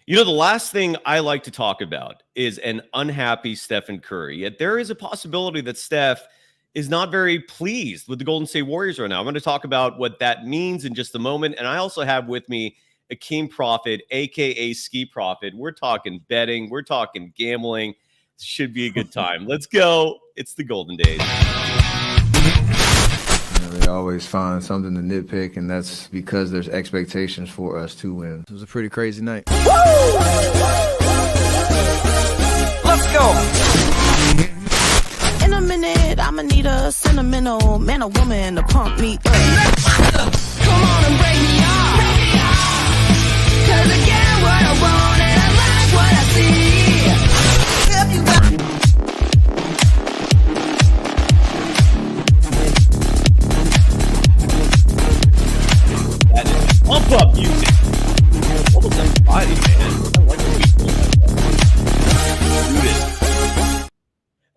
You know, the last thing I like to talk about is an unhappy Stephen Curry. Yet there is a possibility that Steph is not very pleased with the Golden State Warriors right now. I'm going to talk about what that means in just a moment. And I also have with me Hakeem Profit, a.k.a. Ski Profit. We're talking betting. We're talking gambling. Should be a good time. Let's go. It's the Golden Days. They always find something to nitpick, and that's because there's expectations for us to win. It was a pretty crazy night. Let's go. In a minute, I'ma need a sentimental man or woman to pump me up. Come on and break me off. 'Cause I get what I want and I like what I see. That is pump up music. Almost everybody, man. I like the people. Do this.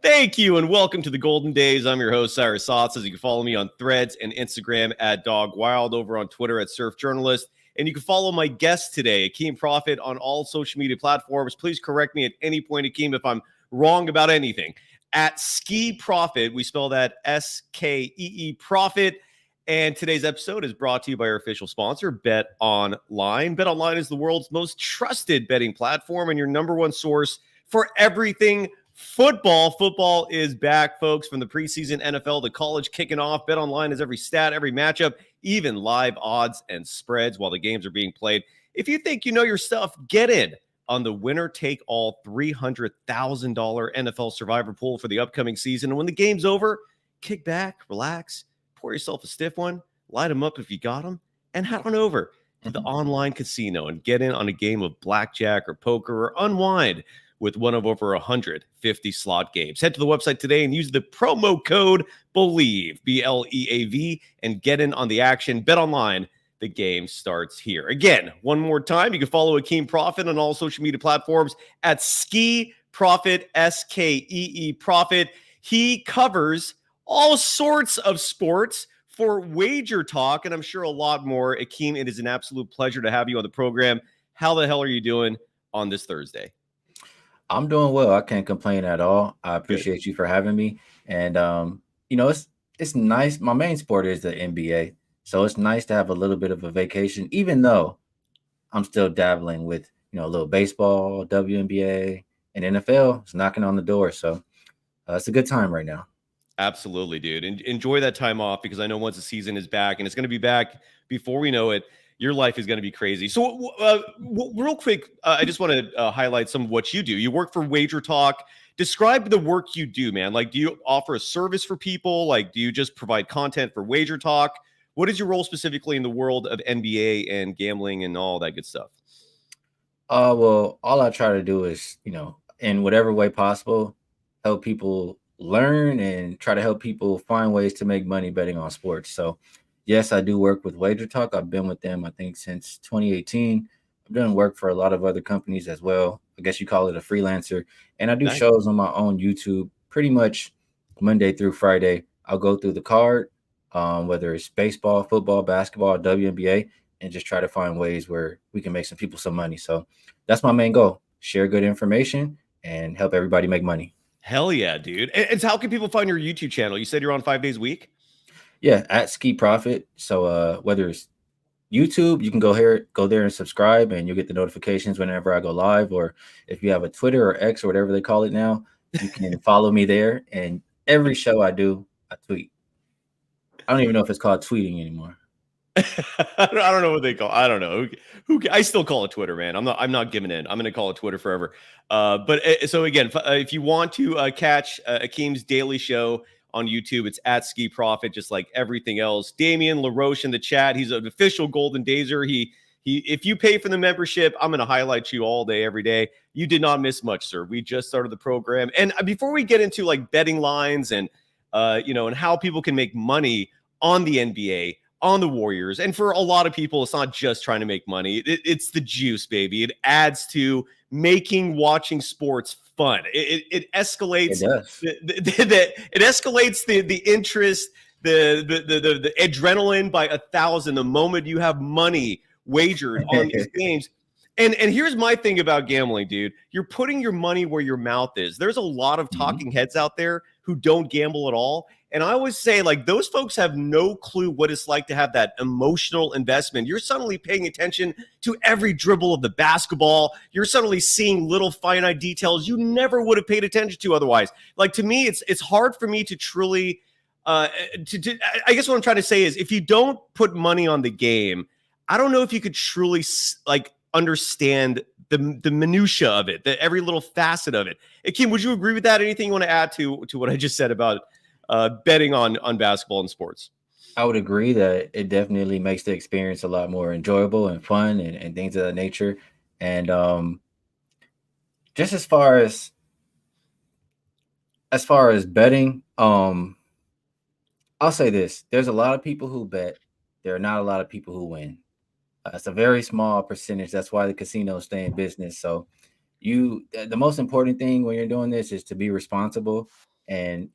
Thank you and welcome to the Golden Days. I'm your host, Cyrus Saatsaz. You can follow me on Threads and Instagram at DogWild, over on Twitter at Surf Journalist. And you can follow my guest today, Hakeem Profit, on all social media platforms. Please correct me at any point, Hakeem, if I'm wrong about anything. At Ski Profit, we spell that S-K-E-E Profit. And today's episode is brought to you by our official sponsor, Bet Online. Bet Online is the world's most trusted betting platform and your number one source for everything football. Football is back, folks, from the preseason NFL to college kicking off. Bet Online has every stat, every matchup, even live odds and spreads while the games are being played. If you think you know your stuff, get in on the winner-take-all $300,000 NFL Survivor pool for the upcoming season. And when the game's over, kick back, relax, pour yourself a stiff one, light them up if you got them, and head on over to the online casino and get in on a game of blackjack or poker or unwind with one of over 150 slot games. Head to the website today and use the promo code BELIEVE, B-L-E-A-V, and get in on the action. Bet Online, the game starts here. Again, one more time, you can follow Hakeem Profit on all social media platforms at Ski Profit, S-K-E-E Profit. He covers all sorts of sports for WagerTalk, and I'm sure a lot more. Hakeem, it is an absolute pleasure to have you on the program. How the hell are you doing on this Thursday? I'm doing well. I can't complain at all. I appreciate you for having me. And, it's nice. My main sport is the NBA. So it's nice to have a little bit of a vacation, even though I'm still dabbling with, a little baseball, WNBA, and NFL. It's knocking on the door. So it's a good time right now. Absolutely, dude. Enjoy that time off, because I know once the season is back, and it's going to be back before we know it, your life is going to be crazy. So real quick, I just want to highlight some of what you do. You work for WagerTalk. Describe the work you do, man. Like, do you offer a service for people? Like, do you just provide content for WagerTalk? What is your role specifically in the world of NBA and gambling and all that good stuff? Well, all I try to do is, in whatever way possible, help people learn and try to help people find ways to make money betting on sports. So yes, I do work with WagerTalk. I've been with them, I think, since 2018. I've done work for a lot of other companies as well. I guess you call it a freelancer. And I do shows on my own YouTube pretty much Monday through Friday. I'll go through the card, whether it's baseball, football, basketball, WNBA, and just try to find ways where we can make some people some money. So that's my main goal: share good information and help everybody make money. Hell yeah, dude. And how can people find your YouTube channel? You said you're on 5 days a week? Yeah, at Ski Profit. So whether it's YouTube, you can go there and subscribe, and you'll get the notifications whenever I go live. Or if you have a Twitter or X or whatever they call it now, you can follow me there. And every show I do, I tweet. I don't even know if it's called tweeting anymore. I don't know what they call. I don't know. I still call it Twitter, man. I'm not giving in. I'm going to call it Twitter forever. But so again, if you want to catch Hakeem's daily show on YouTube, it's at Ski Profit, just like everything else. Damian LaRoche in the chat. He's an official Golden Dazer. He if you pay for the membership, I'm going to highlight you all day, every day. You did not miss much, sir. We just started the program. And before we get into like betting lines and and how people can make money on the NBA, on the Warriors, and for a lot of people, it's not just trying to make money. It's the juice, baby. It adds to making watching sports fun. It escalates. It escalates the interest, the adrenaline by 1,000 the moment you have money wagered on these games. And here's my thing about gambling, dude. You're putting your money where your mouth is. There's a lot of talking heads out there who don't gamble at all. And I always say, like, those folks have no clue what it's like to have that emotional investment. You're suddenly paying attention to every dribble of the basketball. You're suddenly seeing little finite details you never would have paid attention to otherwise. Like, to me, it's hard for me to truly I guess what I'm trying to say is, if you don't put money on the game, I don't know if you could truly like understand the minutia of it, every little facet of it. Hakeem, would you agree with that? Anything you want to add to what I just said about betting on basketball and sports? I would agree that it definitely makes the experience a lot more enjoyable and fun and things of that nature. And just as far as betting, I'll say this: there's a lot of people who bet. There are not a lot of people who win. It's a very small percentage. That's why the casinos stay in business. So the most important thing when you're doing this is to be responsible. And,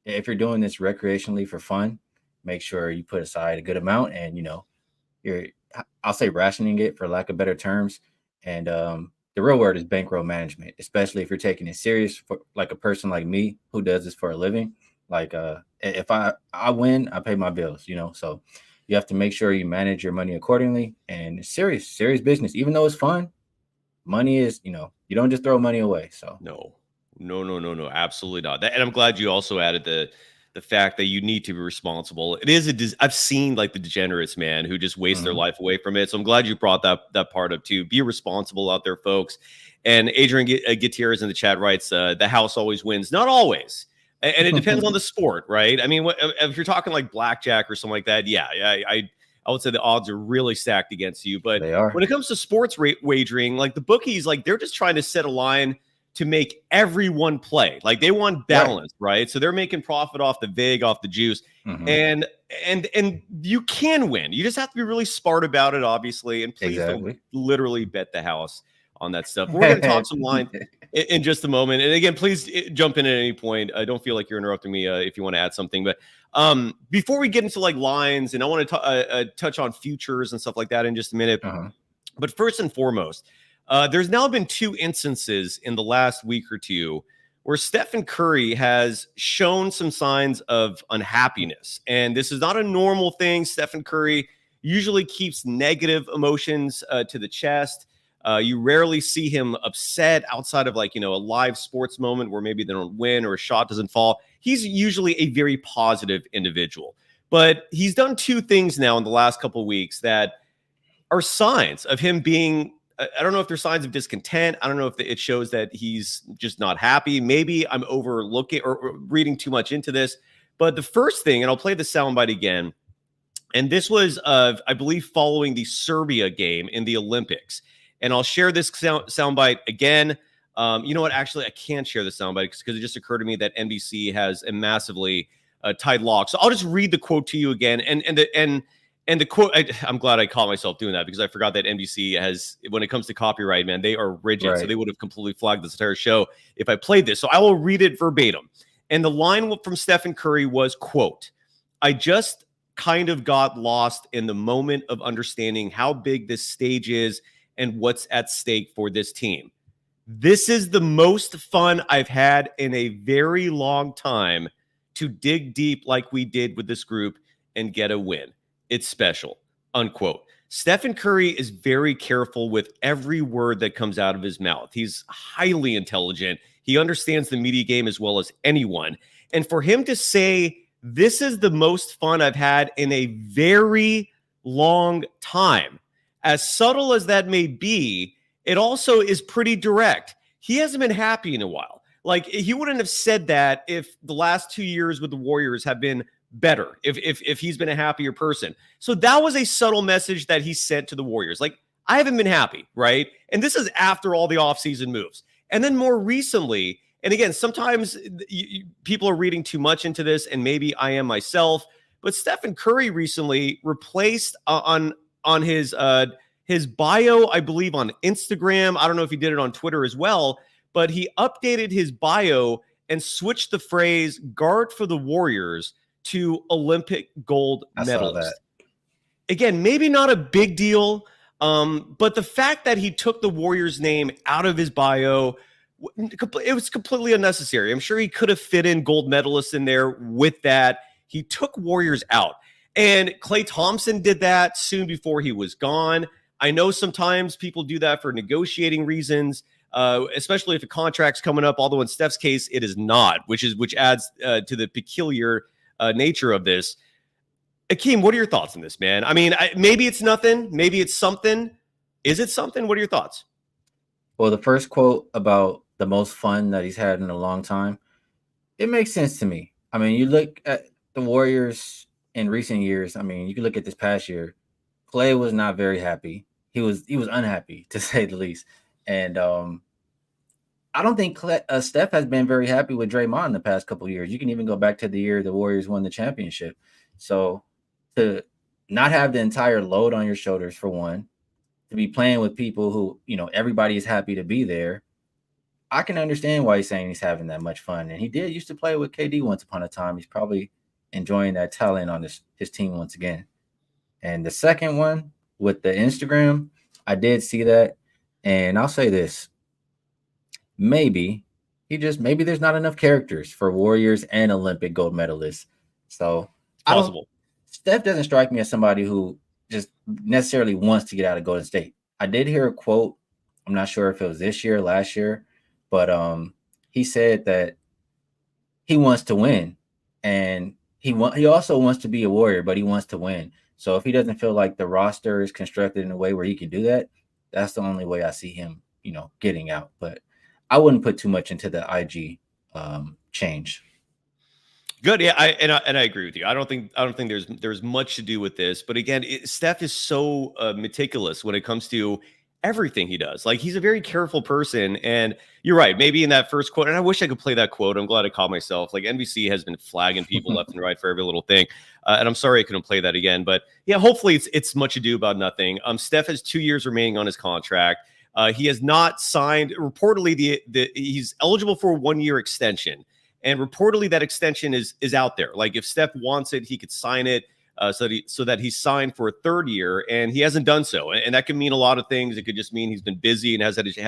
if you're doing this recreationally for fun, make sure you put aside a good amount and, I'll say rationing it, for lack of better terms. And the real word is bankroll management, especially if you're taking it serious, for like a person like me who does this for a living. Like if I win, I pay my bills, so you have to make sure you manage your money accordingly. And it's serious business. Even though it's fun, money is, you don't just throw money away. So no, absolutely not. And I'm glad you also added the fact that you need to be responsible. It is I've seen like the degenerates, man, who just waste their life away from it. So I'm glad you brought that part up too. Be responsible out there, folks. And Adrian Gutierrez in the chat writes, the house always wins. Not always. And it depends on the sport, right? I mean, if you're talking like blackjack or something like that, yeah, I would say the odds are really stacked against you. But when it comes to sports wagering, like the bookies, like they're just trying to set a line to make everyone play. Like they want balance, right? So they're making profit off the vig, off the juice, and you can win. You just have to be really smart about it, obviously. And please don't literally bet the house on that stuff. We're going to talk some line in just a moment. And again, please jump in at any point. I don't feel like you're interrupting me if you want to add something. But before we get into like lines, and I want to touch on futures and stuff like that in just a minute. But first and foremost, there's now been 2 instances in the last week or two where Stephen Curry has shown some signs of unhappiness. And this is not a normal thing. Stephen Curry usually keeps negative emotions to the chest. You rarely see him upset outside of like, a live sports moment where maybe they don't win or a shot doesn't fall. He's usually a very positive individual. But he's done 2 things now in the last couple of weeks that are signs of him being, I don't know if they're signs of discontent. I don't know if it shows that he's just not happy. Maybe I'm overlooking or reading too much into this. But the first thing, and I'll play the soundbite again, and this was, I believe, following the Serbia game in the Olympics. And I'll share this soundbite again. You know what? Actually, I can't share the soundbite because it just occurred to me that NBC has a massively tight lock. So I'll just read the quote to you again. And the quote, I'm glad I caught myself doing that because I forgot that NBC has, when it comes to copyright, man, they are rigid. Right. So they would have completely flagged this entire show if I played this. So I will read it verbatim. And the line from Stephen Curry was, quote, "I just kind of got lost in the moment of understanding how big this stage is and what's at stake for this team. This is the most fun I've had in a very long time to dig deep like we did with this group and get a win. It's special," unquote. Stephen Curry is very careful with every word that comes out of his mouth. He's highly intelligent. He understands the media game as well as anyone. And for him to say, "This is the most fun I've had in a very long time," as subtle as that may be, it also is pretty direct. He hasn't been happy in a while. Like, he wouldn't have said that if the last 2 years with the Warriors have been better, if he's been a happier person. So that was a subtle message that he sent to the Warriors. Like, I haven't been happy, right? And this is after all the offseason moves. And then more recently, and again, sometimes people are reading too much into this, and maybe I am myself, but Stephen Curry recently replaced on his bio, I believe on Instagram. I don't know if he did it on Twitter as well, but he updated his bio and switched the phrase "guard for the Warriors" to Olympic gold medalist. Again, maybe not a big deal. But the fact that he took the Warriors name out of his bio, it was completely unnecessary. I'm sure he could have fit in gold medalists in there with that. He took Warriors out. And Klay Thompson did that soon before he was gone. I know sometimes people do that for negotiating reasons, especially if a contract's coming up, although in Steph's case, it is not, which adds to the peculiar nature of this. Hakeem, what are your thoughts on this, man? I mean, maybe it's nothing. Maybe it's something. Is it something? What are your thoughts? Well, the first quote about the most fun that he's had in a long time, it makes sense to me. I mean, you look at the Warriors in recent years. I mean, you can look at this past year. Klay was not very happy. He was unhappy, to say the least. And I don't think Steph has been very happy with Draymond in the past couple of years. You can even go back to the year the Warriors won the championship. So to not have the entire load on your shoulders, for one, to be playing with people who, everybody is happy to be there, I can understand why he's saying he's having that much fun. And he used to play with KD once upon a time. He's probably enjoying that talent on his team once again. And the second one with the Instagram, I did see that. And I'll say this. Maybe there's not enough characters for Warriors and Olympic gold medalists. So Possible. Steph doesn't strike me as somebody who just necessarily wants to get out of Golden State. I did hear a quote. I'm not sure if it was this year, last year, but he said that he wants to win, and he also wants to be a Warrior, but he wants to win. So if he doesn't feel like the roster is constructed in a way where he can do that, that's the only way I see him, getting out. But I wouldn't put too much into the IG change. Good, yeah, I agree with you. I don't think there's much to do with this, but again, Steph is so meticulous when it comes to everything he does. Like, he's a very careful person, and you're right. Maybe in that first quote, and I wish I could play that quote. I'm glad I caught myself. Like, NBC has been flagging people left and right for every little thing, and I'm sorry I couldn't play that again. But yeah, hopefully it's much ado about nothing. Steph has 2 years remaining on his contract. He has not signed. Reportedly, he's eligible for a 1-year extension. And reportedly, that extension is out there. Like, if Steph wants it, he could sign it so that he's signed for a 3rd year, and he hasn't done so. And that can mean a lot of things. It could just mean he's been busy and hasn't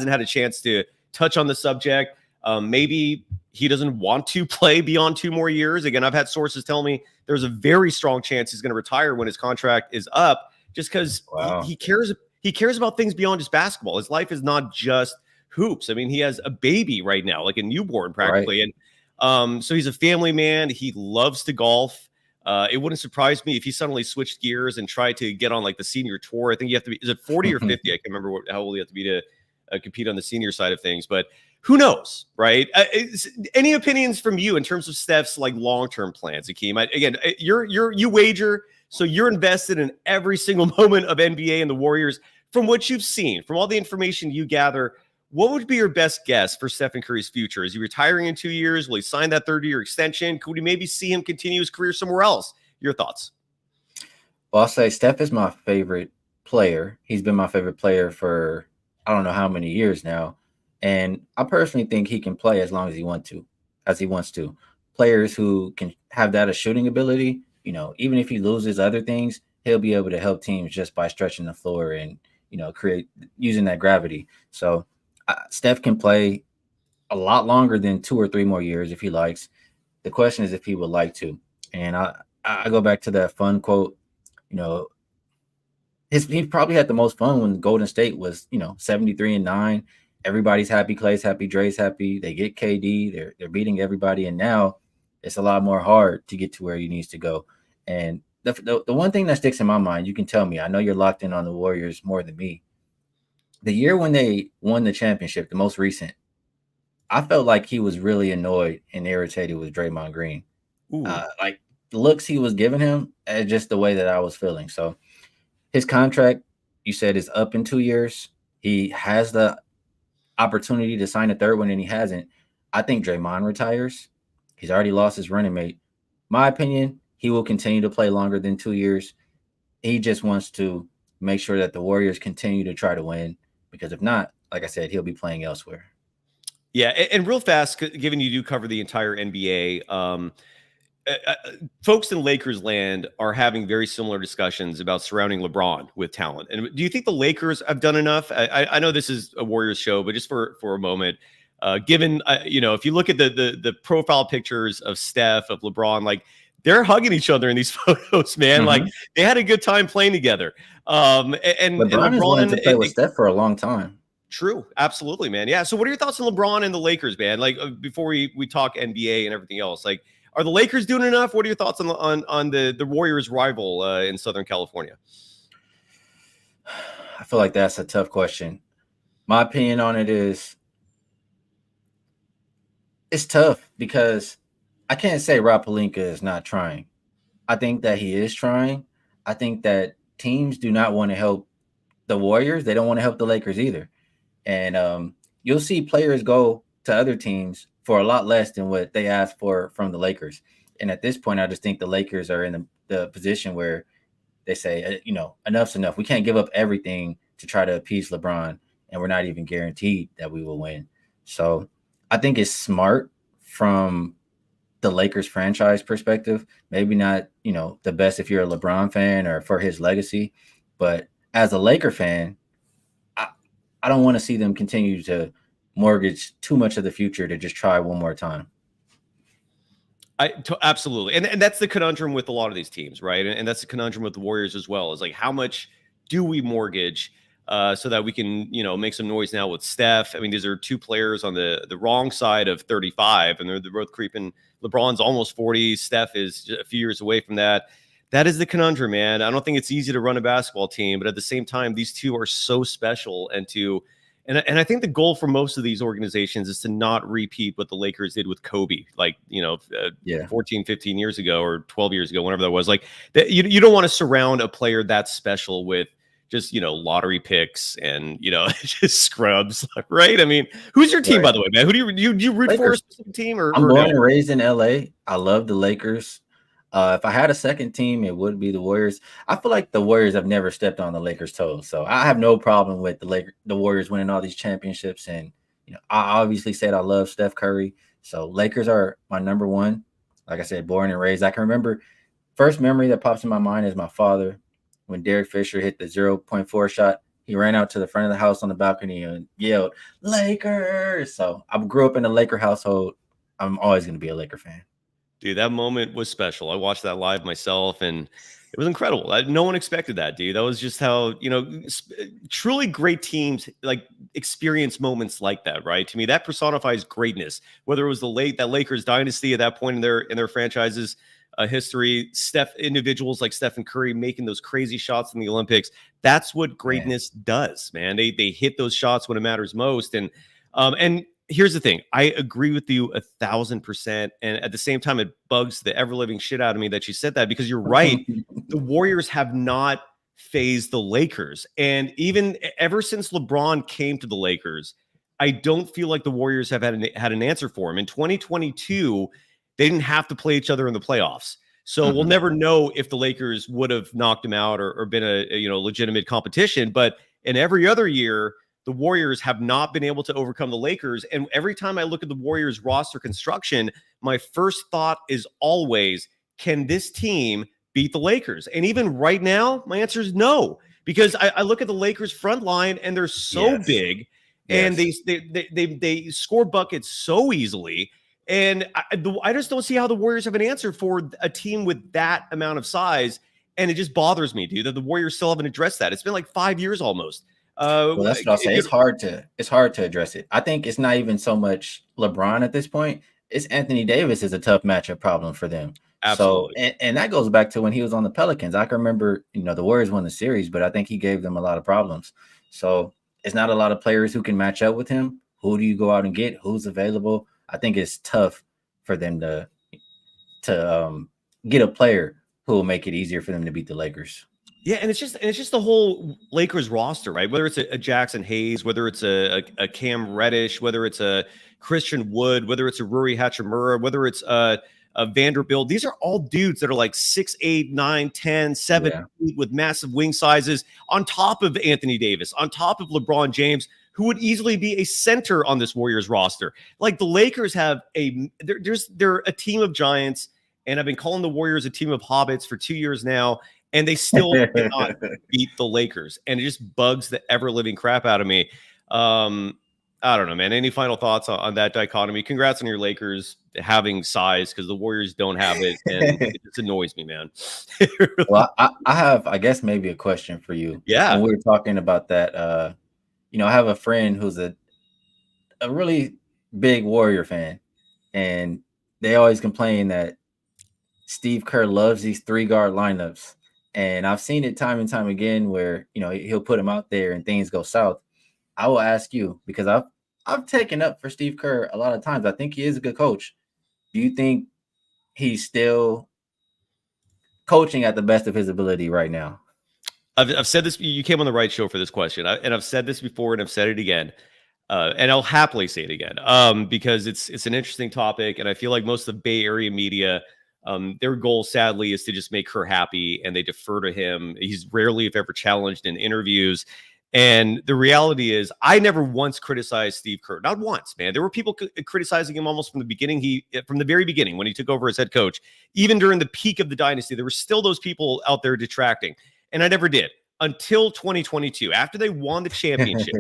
had a chance to touch on the subject. Maybe he doesn't want to play beyond 2 more years. Again, I've had sources tell me there's a very strong chance he's going to retire when his contract is up, just because he cares. He cares about things beyond just basketball. His life is not just hoops. I mean, he has a baby right now, like a newborn practically. Right. And so he's a family man. He loves to golf. It wouldn't surprise me if he suddenly switched gears and tried to get on like the senior tour. I think you have to be, is it 40 or 50? I can't remember how old you have to be to compete on the senior side of things, but who knows, right? Any opinions from you in terms of Steph's like long-term plans, Hakeem? Again, you wager, so you're invested in every single moment of NBA and the Warriors. From what you've seen, from all the information you gather, what would be your best guess for Stephen Curry's future? Is he retiring in 2 years? Will he sign that 30-year extension? Could we maybe see him continue his career somewhere else? Your thoughts? Well, I'll say Steph is my favorite player. He's been my favorite player for I don't know how many years now. And I personally think he can play as long as he wants to. Players who can have that shooting ability, even if he loses other things, he'll be able to help teams just by stretching the floor and, create using that gravity. So Steph can play a lot longer than 2 or 3 more years if he likes. The question is if he would like to. And I go back to that fun quote. He probably had the most fun when Golden State was 73-9. Everybody's happy. Clay's happy. Dre's happy. They get KD. They're beating everybody. And now it's a lot more hard to get to where he needs to go. And the one thing that sticks in my mind, you can tell me. I know you're locked in on the Warriors more than me. The year when they won the championship, the most recent, I felt like he was really annoyed and irritated with Draymond Green. Like the looks he was giving him, and just the way that I was feeling. So his contract, you said, is up in 2 years. He has the opportunity to sign a 3rd one, and he hasn't. I think Draymond retires. He's already lost his running mate. My opinion, he will continue to play longer than 2 years. He just wants to make sure that the Warriors continue to try to win. Because if not, like I said, he'll be playing elsewhere. Yeah, and real fast, given you do cover the entire NBA, folks in Lakers land are having very similar discussions about surrounding LeBron with talent. And do you think the Lakers have done enough? I know this is a Warriors show, but just for a moment, given if you look at the profile pictures of Steph, of LeBron, like they're hugging each other in these photos, man. Mm-hmm. Like they had a good time playing together. And LeBron has wanted to play with Steph for a long time. True. Absolutely, man. Yeah. So what are your thoughts on LeBron and the Lakers, man? Like before we talk NBA and everything else, like, are the Lakers doing enough? What are your thoughts on the Warriors rival in Southern California? I feel like that's a tough question. My opinion on it is it's tough because I can't say Rob Pelinka is not trying. I think that he is trying. I think that teams do not want to help the Warriors. They don't want to help the Lakers either. And you'll see players go to other teams for a lot less than what they asked for from the Lakers. And at this point, I just think the Lakers are in the position where they say, enough's enough. We can't give up everything to try to appease LeBron, and we're not even guaranteed that we will win. So I think it's smart from the Lakers franchise perspective. Maybe not, the best if you're a LeBron fan or for his legacy. But as a Laker fan, I don't want to see them continue to mortgage too much of the future to just try one more time. Absolutely. And that's the conundrum with a lot of these teams, right? And that's the conundrum with the Warriors as well, is like, how much do we mortgage so that we can, make some noise now with Steph? I mean, these are two players on the wrong side of 35, and they're both creeping. LeBron's almost 40. Steph is a few years away from that. That is the conundrum, man. I don't think it's easy to run a basketball team, but at the same time, these two are so special. And I think the goal for most of these organizations is to not repeat what the Lakers did with Kobe, like, 14, 15 years ago or 12 years ago, whenever that was. Like, you don't want to surround a player that special with just, lottery picks and, just scrubs, right? I mean, who's your team, by the way, man? Who do you root Lakers. For a specific team? I'm born and raised in LA. I love the Lakers. If I had a second team, it would be the Warriors. I feel like the Warriors have never stepped on the Lakers' toes, so I have no problem with the Warriors winning all these championships. And I obviously said I love Steph Curry, so Lakers are my number one. Like I said, born and raised. I can remember first memory that pops in my mind is my father when Derek Fisher hit the 0.4 shot. He ran out to the front of the house on the balcony and yelled "Lakers!" So I grew up in a Laker household. I'm always going to be a Laker fan. Dude, that moment was special. I watched that live myself, and it was incredible. No one expected that, dude. That was just how, truly great teams like experience moments like that, right? To me, that personifies greatness. Whether it was that Lakers dynasty at that point in their franchise's history, individuals like Stephen Curry making those crazy shots in the Olympics. That's what greatness does, man. They hit those shots when it matters most, and here's the thing. I agree with you 1,000%. And at the same time, it bugs the ever-living shit out of me that you said that, because you're right. The Warriors have not phased the Lakers. And even ever since LeBron came to the Lakers, I don't feel like the Warriors have had an answer for him. In 2022, they didn't have to play each other in the playoffs. So we'll never know if the Lakers would have knocked him out or been a legitimate competition. But in every other year, the Warriors have not been able to overcome the Lakers. And every time I look at the Warriors roster construction, my first thought is always, can this team beat the Lakers? And even right now, my answer is no, because I look at the Lakers front line and they're so big and they score buckets so easily. And I just don't see how the Warriors have an answer for a team with that amount of size. And it just bothers me, dude, that the Warriors still haven't addressed that. It's been like 5 years almost. Well, that's what I'll say. It's hard to address it. I think it's not even so much LeBron at this point. It's Anthony Davis is a tough matchup problem for them. Absolutely. So, and that goes back to when he was on the Pelicans. I can remember, the Warriors won the series, but I think he gave them a lot of problems. So it's not a lot of players who can match up with him. Who do you go out and get? Who's available? I think it's tough for them to get a player who will make it easier for them to beat the Lakers. Yeah, and it's just the whole Lakers roster, right? Whether it's a Jackson Hayes, whether it's a Cam Reddish, whether it's a Christian Wood, whether it's a Rui Hachimura, whether it's a Vanderbilt. These are all dudes that are like 6'8", 9, 10, 7 feet with massive wing sizes, on top of Anthony Davis, on top of LeBron James, who would easily be a center on this Warriors roster. Like the Lakers have they're a team of giants. and I've been calling the Warriors a team of hobbits for 2 years now, and they still cannot beat the Lakers, and it just bugs the ever-living crap out of me. I don't know, man. Any final thoughts on that dichotomy? Congrats on your Lakers having size, because the Warriors don't have it, and it just annoys me, man. Well, I have, I guess, maybe a question for you. Yeah. When we were talking about that, you know, I have a friend who's a really big Warrior fan, and they always complain that Steve Kerr loves these 3-guard lineups. And I've seen it time and time again where, you know, he'll put them out there and things go south. I will ask you, because I've taken up for Steve Kerr a lot of times. I think he is a good coach. Do you think he's still coaching at the best of his ability right now? I've said this. You came on the right show for this question, and I've said this before, and I've said it again, and I'll happily say it again, because it's an interesting topic, and I feel like most of the Bay Area media, their goal, sadly, is to just make her happy, and they defer to him. He's rarely, if ever, challenged in interviews. And the reality is, I never once criticized Steve Kerr. Not once, man. There were people criticizing him almost from the beginning. From the very beginning, when he took over as head coach, even during the peak of the dynasty, there were still those people out there detracting. And I never did until 2022, after they won the championship.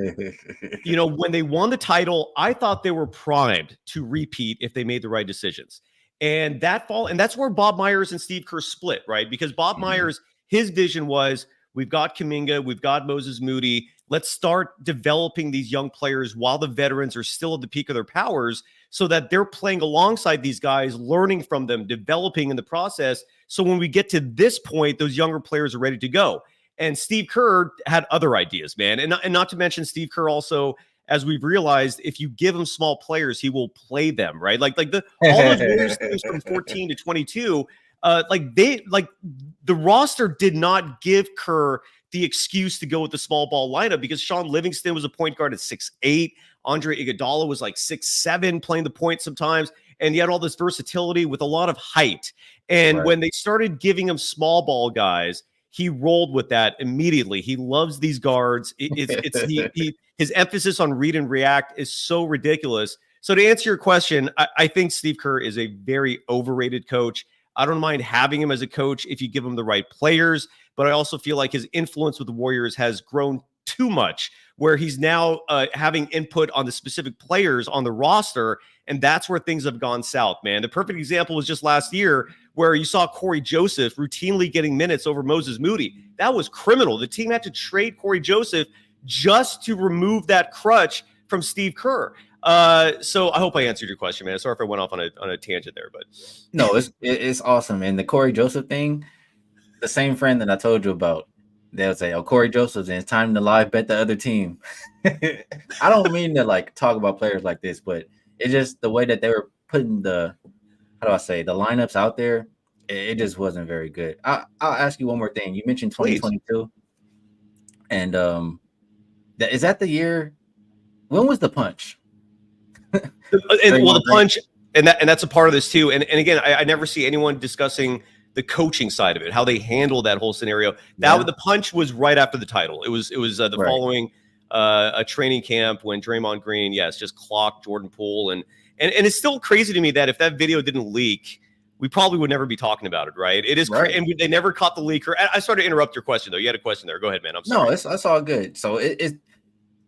You know, when they won the title, I thought they were primed to repeat if they made the right decisions. And that's where Bob Myers and Steve Kerr split, right? Because Bob Myers, his vision was, we've got Kuminga, we've got Moses Moody. Let's start developing these young players while the veterans are still at the peak of their powers, so that they're playing alongside these guys, learning from them, developing in the process. So when we get to this point, those younger players are ready to go. And Steve Kerr had other ideas, man. And not to mention, Steve Kerr also, as we've realized, if you give him small players, he will play them, right? Like all those Warriors teams from 14 to 22, the roster did not give Kerr the excuse to go with the small ball lineup, because Sean Livingston was a point guard at 6'8". Andre Iguodala was like 6'7", playing the point sometimes. And he had all this versatility with a lot of height. And when they started giving him small ball guys, he rolled with that immediately. He loves these guards. His emphasis on read and react is so ridiculous. So to answer your question, I think Steve Kerr is a very overrated coach. I don't mind having him as a coach if you give him the right players, but I also feel like his influence with the Warriors has grown too much, where he's now having input on the specific players on the roster, and that's where things have gone south, man. The perfect example was just last year, where you saw Corey Joseph routinely getting minutes over Moses Moody. That was criminal. The team had to trade Corey Joseph just to remove that crutch from Steve Kerr. So I hope I answered your question, man. Sorry if I went off on a tangent there, but no, it's awesome. And the Corey Joseph thing, the same friend that I told you about, they'll say, "Oh, Corey Joseph, and it's time to live bet the other team." I don't mean to like talk about players like this, but it's just the way that they were putting the lineups out there. It just wasn't very good. I'll ask you one more thing. You mentioned 2022, and is that the year? When was the punch? The punch, and that's a part of this too. And again, I never see anyone discussing the coaching side of it, how they handled that whole scenario. The punch was right after the title. It was the following a training camp when Draymond Green, just clocked Jordan Poole, and it's still crazy to me that if that video didn't leak, we probably would never be talking about it, right? It is, and they never caught the leaker. I started to interrupt your question though. You had a question there. Go ahead, man. I'm sorry. No, it's all good. So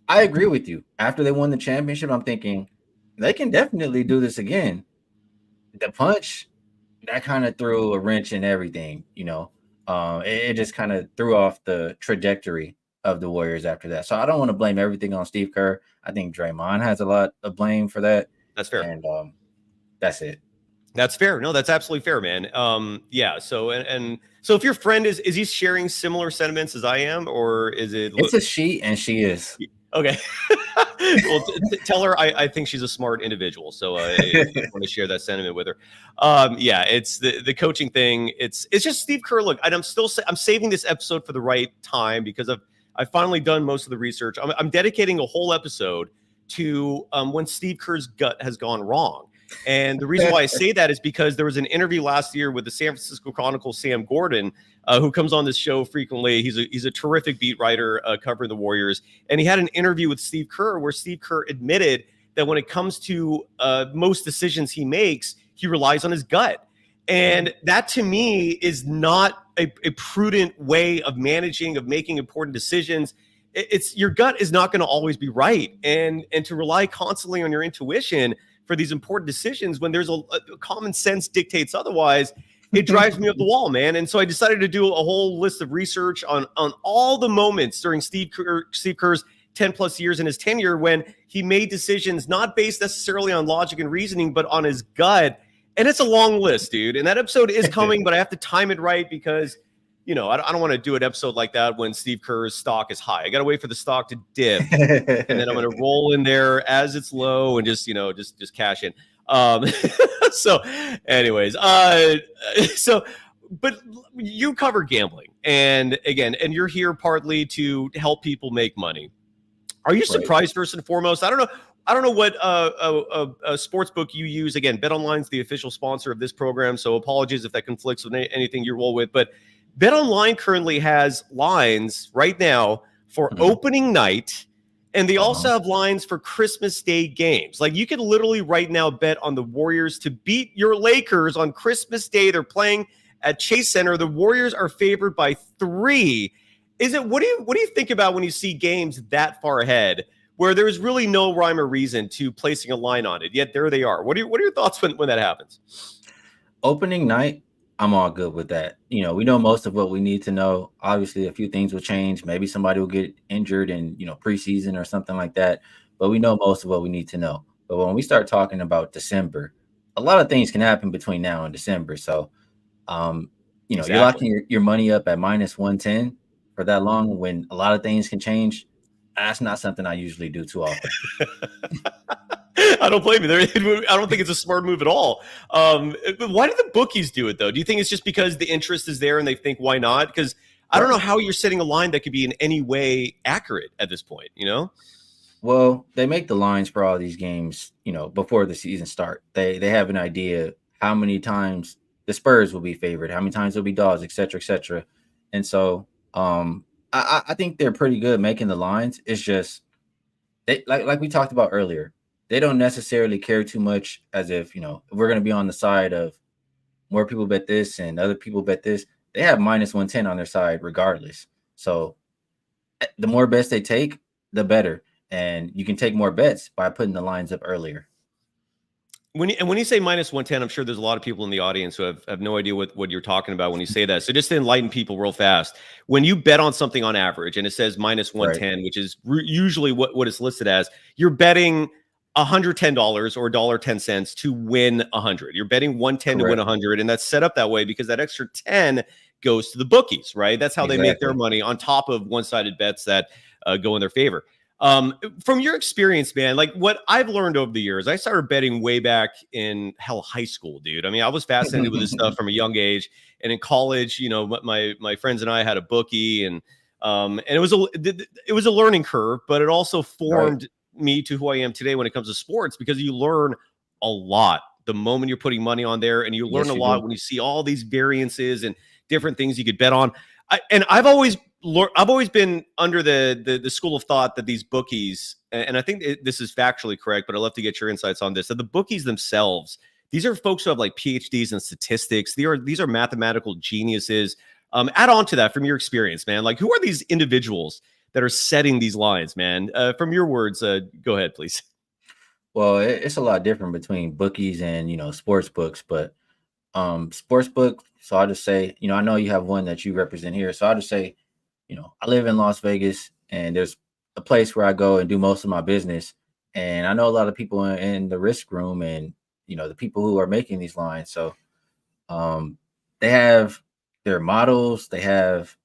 I agree with you. After they won the championship, I'm thinking they can definitely do this again. The punch, that kind of threw a wrench in everything, you know. It just kind of threw off the trajectory of the Warriors after that. So I don't want to blame everything on Steve Kerr. I think Draymond has a lot of blame for that. That's fair. And that's it. That's fair. No, that's absolutely fair, man. So so if your friend is he sharing similar sentiments as I am, or is it? It's a she, and she is. Okay. Well, tell her I think she's a smart individual. So I want to share that sentiment with her. It's the coaching thing. It's just Steve Kerr. Look, and I'm saving this episode for the right time, because I've finally done most of the research. I'm dedicating a whole episode to when Steve Kerr's gut has gone wrong. And the reason why I say that is because there was an interview last year with the San Francisco Chronicle's Sam Gordon, who comes on this show frequently. He's a terrific beat writer covering the Warriors. And he had an interview with Steve Kerr where Steve Kerr admitted that when it comes to most decisions he makes, he relies on his gut. And that to me is not a prudent way of managing, of making important decisions. It's your gut is not going to always be right. And to rely constantly on your intuition for these important decisions when there's a common sense dictates otherwise, it drives me up the wall, man. And so I decided to do a whole list of research on all the moments during Steve Kerr's 10 plus years in his tenure when he made decisions not based necessarily on logic and reasoning, but on his gut. And it's a long list, dude. And that episode is coming, but I have to time it right because, I don't want to do an episode like that when Steve Kerr's stock is high. I got to wait for the stock to dip, and then I'm going to roll in there as it's low and just cash in. So anyways, but you cover gambling, and you're here partly to help people make money. Are you surprised, first and foremost? I don't know what a sports book you use. Again, BetOnline's the official sponsor of this program, so apologies if that conflicts with anything you roll with. But BetOnline currently has lines right now for opening night, and they also have lines for Christmas Day games. Like you could literally right now bet on the Warriors to beat your Lakers on Christmas Day. They're playing at Chase Center. The Warriors are favored by 3. What do you think about when you see games that far ahead where there's really no rhyme or reason to placing a line on it, yet there they are? What are your thoughts when that happens? Opening night, I'm all good with that. We know most of what we need to know. Obviously, a few things will change. Maybe somebody will get injured in, preseason or something like that. But we know most of what we need to know. But when we start talking about December, a lot of things can happen between now and December. So, you're locking your money up at minus 110 for that long when a lot of things can change. That's not something I usually do too often. I don't blame you. I don't think it's a smart move at all. But why do the bookies do it, though? Do you think it's just because the interest is there and they think, why not? Because I don't know how you're setting a line that could be in any way accurate at this point, Well, they make the lines for all these games, before the season start. They have an idea how many times the Spurs will be favored, how many times they'll be dogs, et cetera, et cetera. And so I think they're pretty good making the lines. It's just they like we talked about earlier. They don't necessarily care too much as if, we're going to be on the side of more people bet this and other people bet this. They have minus 110 on their side regardless. So the more bets they take, the better. And you can take more bets by putting the lines up earlier. When you say minus 110, I'm sure there's a lot of people in the audience who have no idea what you're talking about when you say that. So just to enlighten people real fast, when you bet on something on average and it says minus 110, which is usually what it's listed as, you're betting $110 or $1.10 to win 100. You're betting 110 to win 100, and that's set up that way because that extra 10 goes to the bookies, right? That's how they make their money on top of one-sided bets that go in their favor. From your experience, man, like what I've learned over the years, I started betting way back in high school, dude. I mean, I was fascinated with this stuff from a young age, and in college, my friends and I had a bookie, and it was a learning curve, but it also formed me to who I am today when it comes to sports, because you learn a lot the moment you're putting money on there, and you learn a lot when you see all these variances and different things you could bet on. I've always been under the school of thought that these bookies, and I think this is factually correct, but I'd love to get your insights on this, that the bookies themselves, these are folks who have like PhDs in statistics. These are mathematical geniuses. Add on to that from your experience, man. Like, who are these individuals that are setting these lines, man? From your words, go ahead, please. Well, it's a lot different between bookies and, sports books, but sports book. So I'll just say, I know you have one that you represent here. So I'll just say, I live in Las Vegas, and there's a place where I go and do most of my business. And I know a lot of people in the risk room and, the people who are making these lines. So they have their models. They have,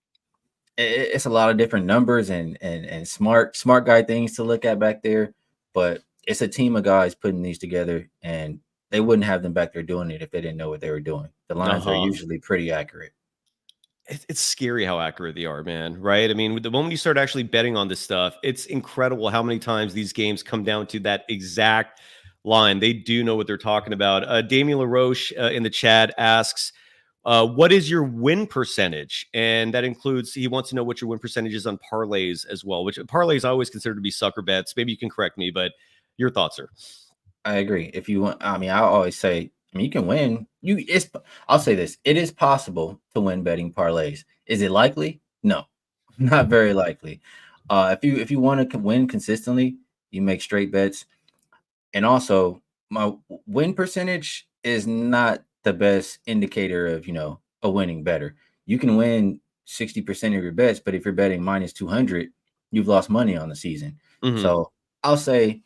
it's a lot of different numbers and smart guy things to look at back there. But it's a team of guys putting these together, and they wouldn't have them back there doing it if they didn't know what they were doing. The lines are usually pretty accurate. It's scary how accurate they are, man. Right? I mean, the moment you start actually betting on this stuff, it's incredible how many times these games come down to that exact line. They do know what they're talking about. Damien LaRoche in the chat asks, what is your win percentage? And that includes, he wants to know what your win percentage is on parlays as well, which parlays I always consider to be sucker bets. Maybe you can correct me, but your thoughts, sir. I agree. If you want, I always say I mean, you can win. I'll say this: it is possible to win betting parlays. Is it likely? No, not very likely. If you want to win consistently, you make straight bets. And also, my win percentage is not the best indicator of a winning better. You can win 60% of your bets, but if you're betting minus 200, you've lost money on the season. So I'll say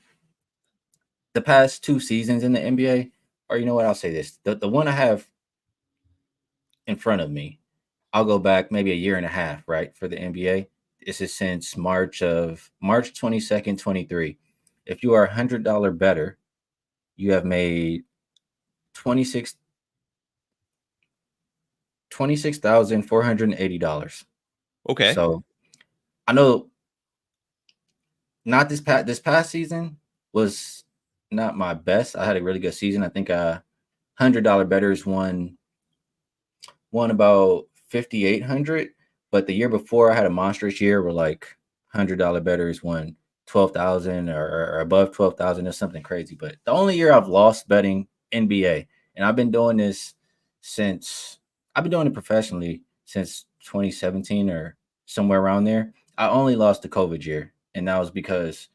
the past 2 seasons in the NBA, or you know what, I'll say this: the one I have in front of me, I'll go back maybe a year and a half, right, for the NBA. This is since March 22nd, 23. If you are $100 better, you have made $26,480. Okay. So I know not this past season was not my best. I had a really good season. I think $100 betters won about 5,800, but the year before I had a monstrous year where like $100 betters won 12,000 or above 12,000 or something crazy. But the only year I've lost betting NBA, and I've been doing it professionally since 2017 or somewhere around there. I only lost the COVID year, and that was because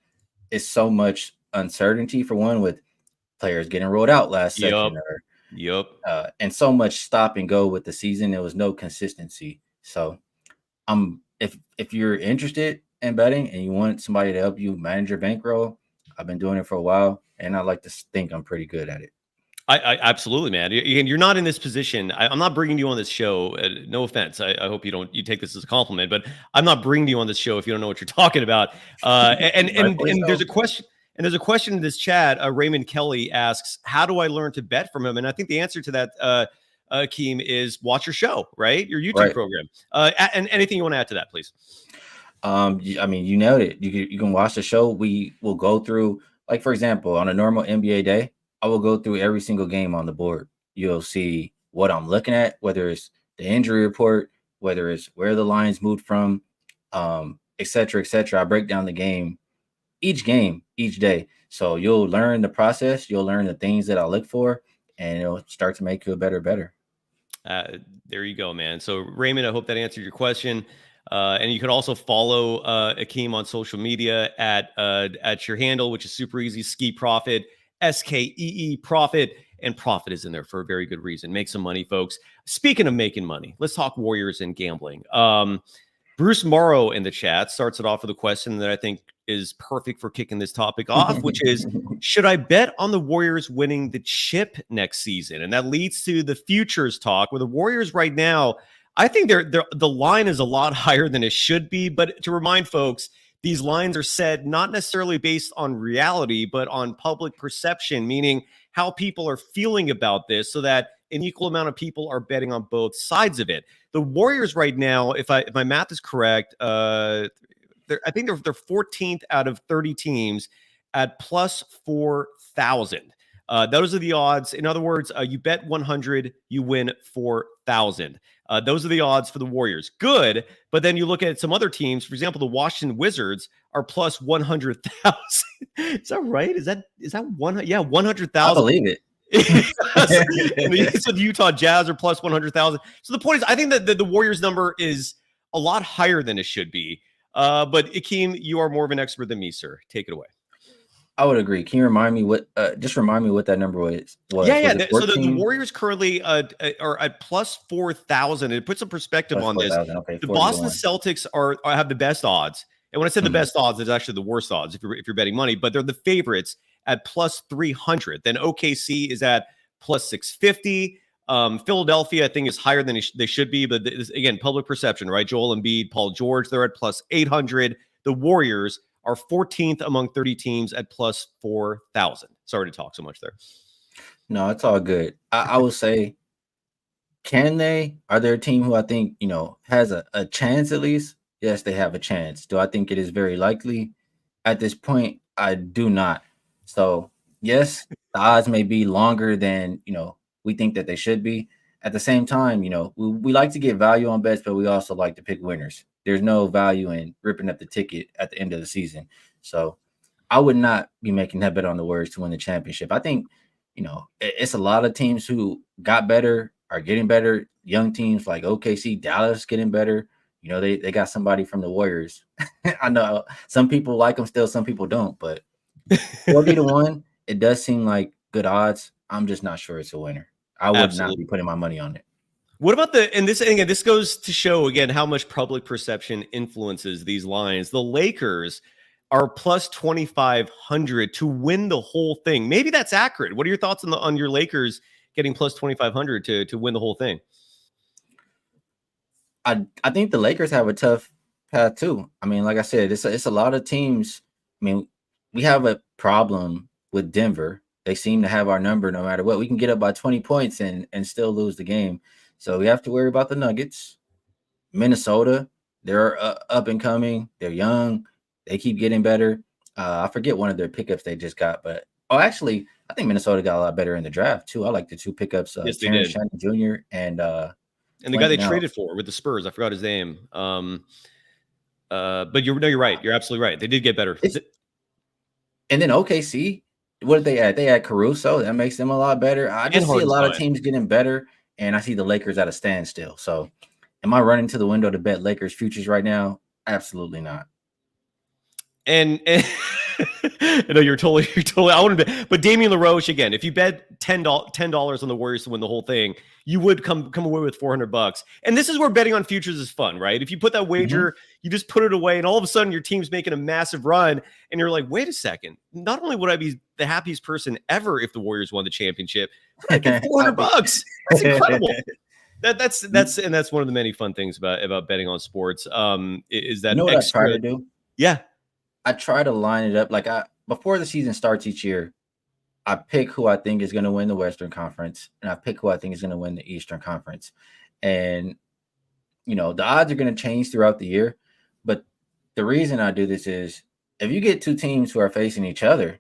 it's so much uncertainty, for one, with players getting rolled out last second, and so much stop and go with the season. There was no consistency. So if you're interested in betting and you want somebody to help you manage your bankroll, I've been doing it for a while, and I like to think I'm pretty good at it. I absolutely, man. You're not in this position. I'm not bringing you on this show. No offense. I hope you take this as a compliment, but I'm not bringing you on this show if you don't know what you're talking about. And there's a question. And there's a question in this chat. Raymond Kelly asks, "How do I learn to bet from him?" And I think the answer to that, Hakeem, is watch your show, right? Your YouTube program. And anything you want to add to that, please? I mean, you nailed it. You can watch the show. We will go through, like, for example, on a normal NBA day, I will go through every single game on the board. You'll see what I'm looking at, whether it's the injury report, whether it's where the lines moved from, et cetera, et cetera. I break down the game each day. So you'll learn the process. You'll learn the things that I look for, and it'll start to make you a better. There you go, man. So Raymond, I hope that answered your question. And you can also follow Hakeem on social media at your handle, which is super easy: Ski Profit, SKEE Profit, and Profit is in there for a very good reason. Make some money, folks. Speaking of making money, let's talk Warriors and gambling. Bruce Morrow in the chat starts it off with a question that I think is perfect for kicking this topic off, which is, should I bet on the Warriors winning the chip next season? And that leads to the futures talk, where the Warriors right now, I think the line is a lot higher than it should be. But to remind folks, these lines are set not necessarily based on reality, but on public perception, meaning how people are feeling about this, so that an equal amount of people are betting on both sides of it. The Warriors right now, if my math is correct, I think they're 14th out of 30 teams at plus 4,000. Those are the odds. In other words, you bet 100, you win 4,000. Those are the odds for the Warriors. Good, but then you look at some other teams. For example, the Washington Wizards are plus 100,000. Is that right? Is that one? Yeah, 100,000. I believe it. So the Utah Jazz are plus 100,000. So the point is, I think that the Warriors number is a lot higher than it should be. But Hakeem, you are more of an expert than me, sir. Take it away. I would agree. Can you remind me what that number was? Yeah. So the Warriors currently are at plus 4,000. It puts some perspective plus on 4, this. Okay, the Boston Celtics have the best odds. And when I said the best odds, it's actually the worst odds if you're betting money, but they're the favorites at plus 300. Then OKC is at plus 650. Philadelphia, I think, is higher than they should be, but again, public perception, right? Joel Embiid, Paul George, they're at plus 800. The Warriors are 14th among 30 teams at plus 4,000. Sorry to talk so much there. No, it's all good. I would say, are they a team who I think, has a chance at least? Yes, they have a chance. Do I think it is very likely? At this point, I do not. So, yes, the odds may be longer than, we think that they should be. At the same time, we like to get value on bets, but we also like to pick winners. There's no value in ripping up the ticket at the end of the season. So I would not be making that bet on the Warriors to win the championship. I think, it's a lot of teams who got better, are getting better. Young teams like OKC, Dallas getting better. They got somebody from the Warriors. I know some people like them still, some people don't, but 40-1, it does seem like good odds. I'm just not sure it's a winner. I would not be putting my money on it. What about this goes to show again how much public perception influences these lines. The Lakers are plus 2,500 to win the whole thing. Maybe that's accurate. What are your thoughts on your Lakers getting plus 2,500 to win the whole thing? I think the Lakers have a tough path too. I mean, like I said, it's a lot of teams. I mean, we have a problem with Denver. They seem to have our number no matter what. We can get up by 20 points and still lose the game. So we have to worry about the Nuggets. Minnesota, they're up and coming. They're young. They keep getting better. I forget one of their pickups they just got, but actually, I think Minnesota got a lot better in the draft too. I like the two pickups, yes, Terrence Shannon Jr. and the guy they traded for with the Spurs. I forgot his name. But you're right. You're absolutely right. They did get better. And then OKC, what did they add? They add Caruso. That makes them a lot better. I just see a lot of teams getting better, and I see the Lakers at a standstill. So, am I running to the window to bet Lakers futures right now? Absolutely not. And no, you're totally. I wouldn't bet. But Damian LaRoche again. If you bet $10 on the Warriors to win the whole thing, you would come away with $400. And this is where betting on futures is fun, right? If you put that wager, you just put it away, and all of a sudden your team's making a massive run, and you're like, wait a second. Not only would I be the happiest person ever if the Warriors won the championship, but I get $400. That's incredible. That's one of the many fun things about betting on sports. Is that what I try to do? Yeah. I try to line it up before the season starts each year. I pick who I think is going to win the Western Conference, and I pick who I think is going to win the Eastern Conference. And the odds are going to change throughout the year, but the reason I do this is if you get two teams who are facing each other,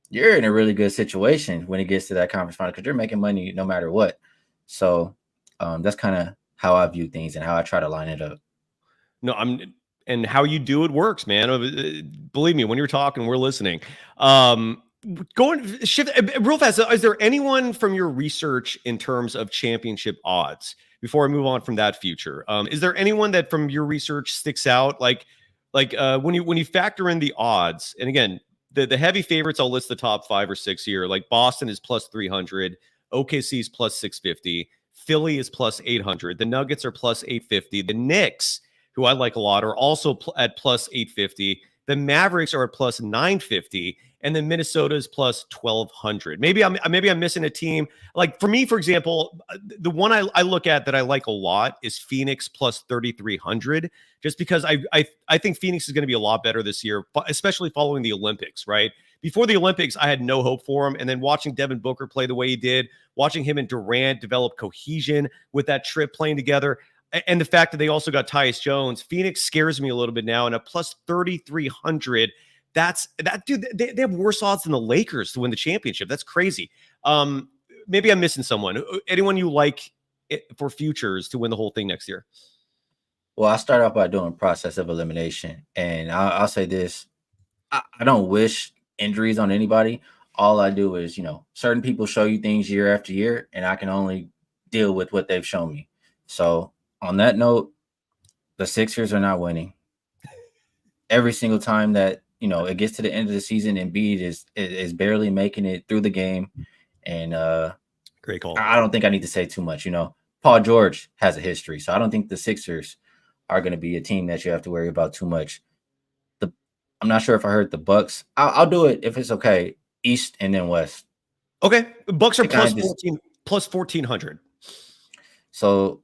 you're in a really good situation when it gets to that conference final because you're making money no matter what. So that's kind of how I view things and how I try to line it up. And how you do it works, man. Believe me, when you're talking, we're listening. Shift real fast. Is there anyone from your research in terms of championship odds before I move on from that future? Is there anyone that from your research sticks out? Like when you factor in the odds, and again, the heavy favorites, I'll list the top 5 or 6 here. Like Boston is plus 300, OKC is plus 650, Philly is plus 800, the Nuggets are plus 850, the Knicks, who I like a lot, are also at plus 850. The Mavericks are at plus 950, and then Minnesota is plus 1,200. Maybe I'm missing a team. Like for me, for example, the one I look at that I like a lot is Phoenix plus 3,300, just because I think Phoenix is going to be a lot better this year, especially following the Olympics, right? Before the Olympics, I had no hope for him, and then watching Devin Booker play the way he did, watching him and Durant develop cohesion with that trip playing together, and the fact that they also got Tyus Jones, Phoenix scares me a little bit now. And a plus 3,300, dude. They have worse odds than the Lakers to win the championship. That's crazy. Maybe I'm missing someone. Anyone you like for futures to win the whole thing next year? Well, I start off by doing process of elimination, and I'll say this: I don't wish injuries on anybody. All I do is, certain people show you things year after year, and I can only deal with what they've shown me. So on that note, the Sixers are not winning. Every single time that, it gets to the end of the season, Embiid is barely making it through the game. And great call. I don't think I need to say too much. Paul George has a history, so I don't think the Sixers are going to be a team that you have to worry about too much. I'm not sure if I heard the Bucks. I'll do it if it's okay. East and then West. Okay. Bucks are plus 1,400. So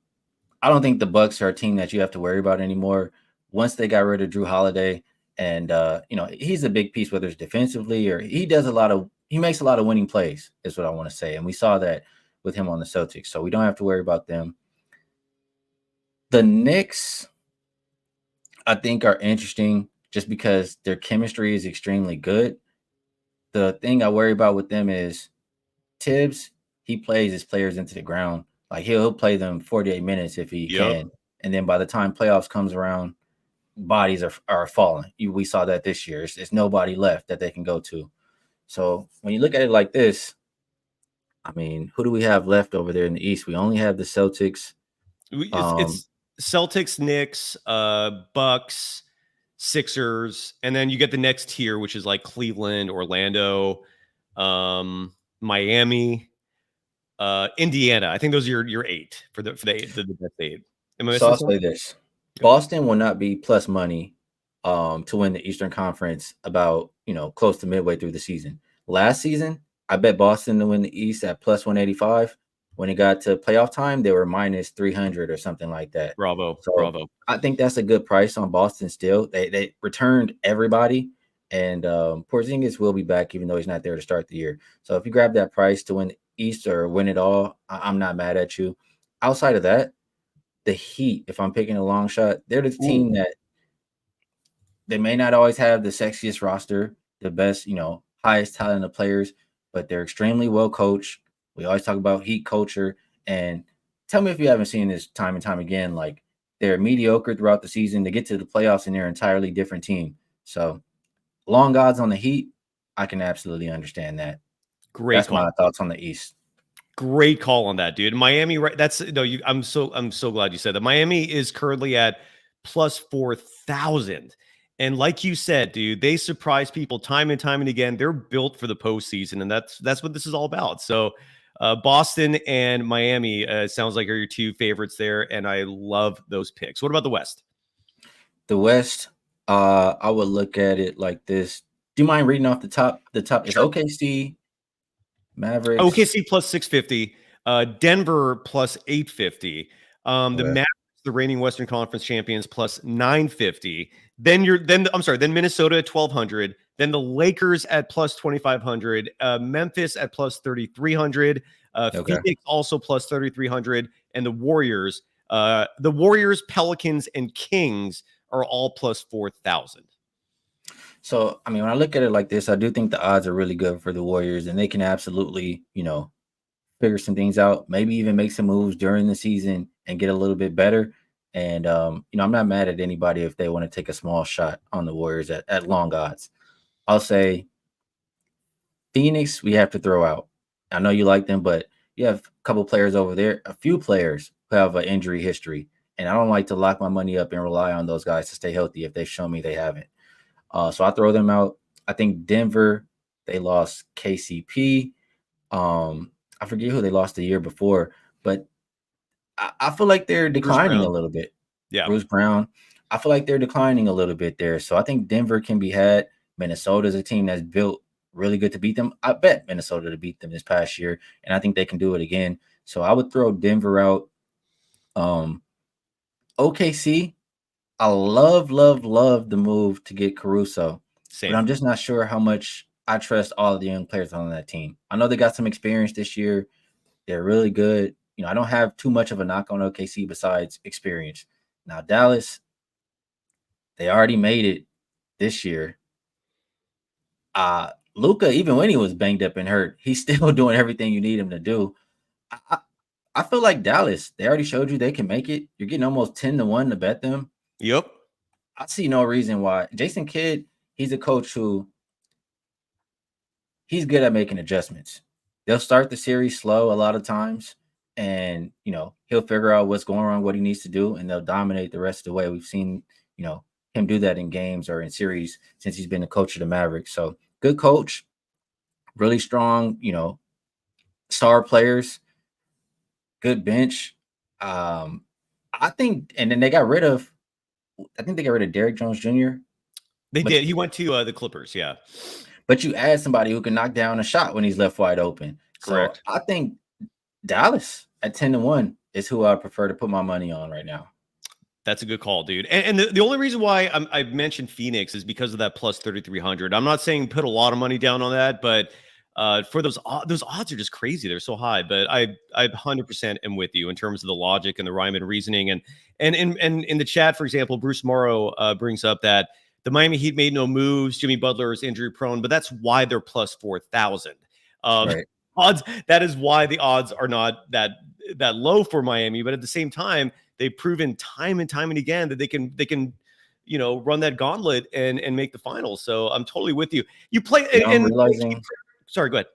I don't think the Bucks are a team that you have to worry about anymore. Once they got rid of Drew Holiday, and he's a big piece, whether it's defensively or he makes a lot of winning plays, is what I want to say. And we saw that with him on the Celtics. So we don't have to worry about them. The Knicks, I think, are interesting just because their chemistry is extremely good. The thing I worry about with them is Tibbs, he plays his players into the ground. Like he'll play them 48 minutes if he can. And then by the time playoffs comes around, bodies are falling. We saw that this year. There's nobody left that they can go to. So when you look at it like this, I mean, who do we have left over there in the East? We only have the Celtics. It's Celtics, Knicks, Bucks, Sixers, and then you get the next tier, which is like Cleveland, Orlando, Miami, Indiana. I think those are your 8 for the best 8. Am I So missing I'll say something? this: Boston will not be plus money to win the Eastern Conference about close to midway through the season. Last season, I bet Boston to win the East at plus 185. When it got to playoff time, they were minus 300 or something like that. Bravo. So I think that's a good price on Boston still. They returned everybody, and Porzingis will be back even though he's not there to start the year. So if you grab that price to win the East or win it all, I'm not mad at you. Outside of that, the Heat, if I'm picking a long shot, they're the team that they may not always have the sexiest roster, the best, highest talent of players, but they're extremely well coached. We always talk about Heat culture. And tell me if you haven't seen this time and time again. Like, they're mediocre throughout the season. They get to the playoffs and they're an entirely different team. So long odds on the Heat, I can absolutely understand that. That's my thoughts on the East. Great call on that, dude. Miami, right? I'm so glad you said that. Miami is currently at plus 4,000. And like you said, dude, they surprise people time and time and again. They're built for the postseason, and that's what this is all about. So Boston and Miami sounds like are your 2 favorites there, and I love those picks. What about the West? The West, I would look at it like this. Do you mind reading off the top? The top is OKC, Mavericks. OKC plus 650, Denver plus 850. The Mavericks, the reigning Western Conference champions, plus 950. Then Minnesota at 1,200. Then the Lakers at plus 2,500. Memphis at plus 3,300. Phoenix also plus 3,300, and the Warriors, Pelicans, and Kings are all plus 4,000. So, I mean, when I look at it like this, I do think the odds are really good for the Warriors, and they can absolutely, figure some things out, maybe even make some moves during the season and get a little bit better. And, I'm not mad at anybody if they want to take a small shot on the Warriors at long odds. I'll say Phoenix, we have to throw out. I know you like them, but you have a couple players over there, a few players who have an injury history. And I don't like to lock my money up and rely on those guys to stay healthy if they've shown me they haven't. So I throw them out. I think Denver, they lost KCP. I forget who they lost the year before, but I feel like they're declining a little bit. Yeah. Bruce Brown. I feel like they're declining a little bit there. So I think Denver can be had. Minnesota is a team that's built really good to beat them. I bet Minnesota to beat them this past year, and I think they can do it again. So I would throw Denver out. OKC, I love the move to get Caruso. Same. But I'm just not sure how much I trust all of the young players on that team. I know they got some experience this year. They're really good. I don't have too much of a knock on OKC besides experience. Now, Dallas, they already made it this year. Luka, even when he was banged up and hurt, he's still doing everything you need him to do. I feel like Dallas, they already showed you they can make it. You're getting almost 10-1 to bet them. Yep. I see no reason why. Jason Kidd, he's a coach who he's good at making adjustments. They'll start the series slow a lot of times, and he'll figure out what's going wrong, what he needs to do, and they'll dominate the rest of the way. We've seen him do that in games or in series since he's been the coach of the Mavericks. So good coach, really strong, star players, good bench. I think, and then they got rid of Derrick Jones Jr. They did. He went to the Clippers, yeah. But you add somebody who can knock down a shot when he's left wide open. Correct. So I think Dallas at 10-1 is who I prefer to put my money on right now. That's a good call, dude. And the only reason why I mentioned Phoenix is because of that plus 3,300. I'm not saying put a lot of money down on that, but for those odds are just crazy. They're so high. But I 100% am with you in terms of the logic and the rhyme and reasoning. And in the chat, for example, Bruce Morrow brings up that the Miami Heat made no moves. Jimmy Butler is injury prone, but that's why they're plus 4,000. Right. Odds. That is why the odds are not that low for Miami. But at the same time, they've proven time and time and again that they can run that gauntlet and make the finals. So I'm totally with you. You play and realizing. Sorry, go ahead.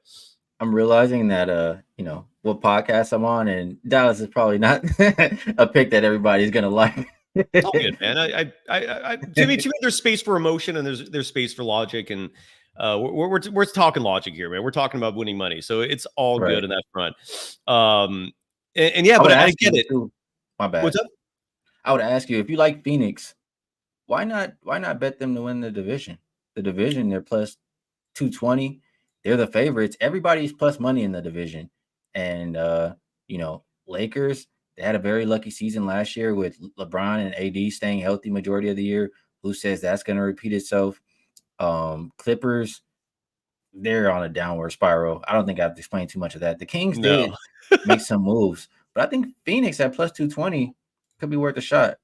I'm realizing that what podcast I'm on, and Dallas is probably not a pick that everybody's gonna like. It's all good, man. To me, there's space for emotion and there's space for logic, and we're talking logic here, man. We're talking about winning money, so it's all Right. good in that front. And yeah, I would but I ask get you it. too. My bad. What's up? I would ask you if you like Phoenix, why not bet them to win the division? The division, they're plus 220. They're the favorites. Everybody's plus money in the division. And Lakers, they had a very lucky season last year with LeBron and AD staying healthy majority of the year. Who says that's going to repeat itself? Clippers, they're on a downward spiral. I don't think I have to explain too much of that. The Kings No. did make some moves, but I think Phoenix at plus 220 could be worth a shot.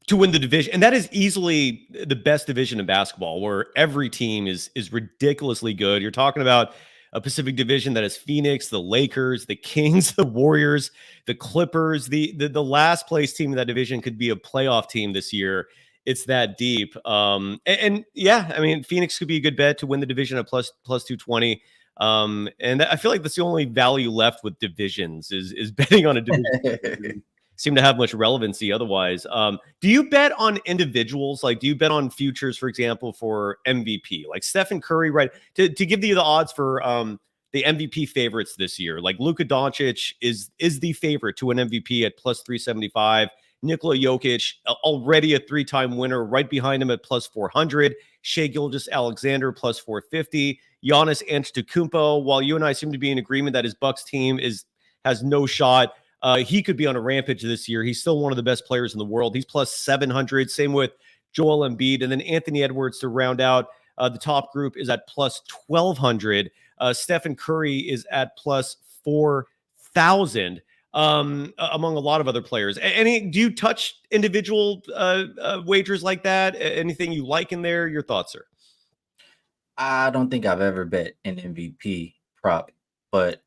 To win the division, and that is easily the best division in basketball, where every team is ridiculously good. You're talking about a Pacific Division that is Phoenix, the Lakers, the Kings, the Warriors, the Clippers. The last place team in that division could be a playoff team this year. It's that deep. And yeah, I mean, Phoenix could be a good bet to win the division at plus 220. And I feel like that's the only value left with divisions is betting on a division. Seem to have much relevancy otherwise. Do you bet on individuals? Like, do you bet on futures, for example, for MVP? Like Stephen Curry, right? To give you the odds for the MVP favorites this year. Like Luka Doncic is the favorite to win MVP at plus 375. Nikola Jokic, already a 3-time winner, right behind him at plus 400. Shai Gilgeous-Alexander plus 450. Giannis Antetokounmpo, while you and I seem to be in agreement that his Bucks team has no shot, he could be on a rampage this year. He's still one of the best players in the world. He's plus 700. Same with Joel Embiid. And then Anthony Edwards to round out the top group is at plus 1,200. Stephen Curry is at plus 4,000. Among a lot of other players. Do you touch individual wagers like that? Anything you like in there? Your thoughts, sir? I don't think I've ever bet an MVP prop, but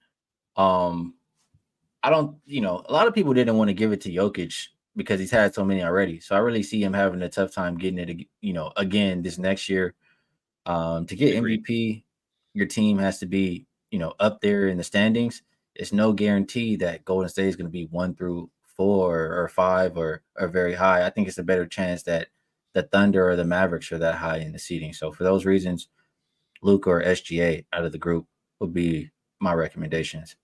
I don't, a lot of people didn't want to give it to Jokic because he's had so many already. So I really see him having a tough time getting it, again this next year. To get MVP, your team has to be, up there in the standings. It's no guarantee that Golden State is going to be 1 through 4 or 5 or very high. I think it's a better chance that the Thunder or the Mavericks are that high in the seeding. So for those reasons, Luka or SGA out of the group would be my recommendations.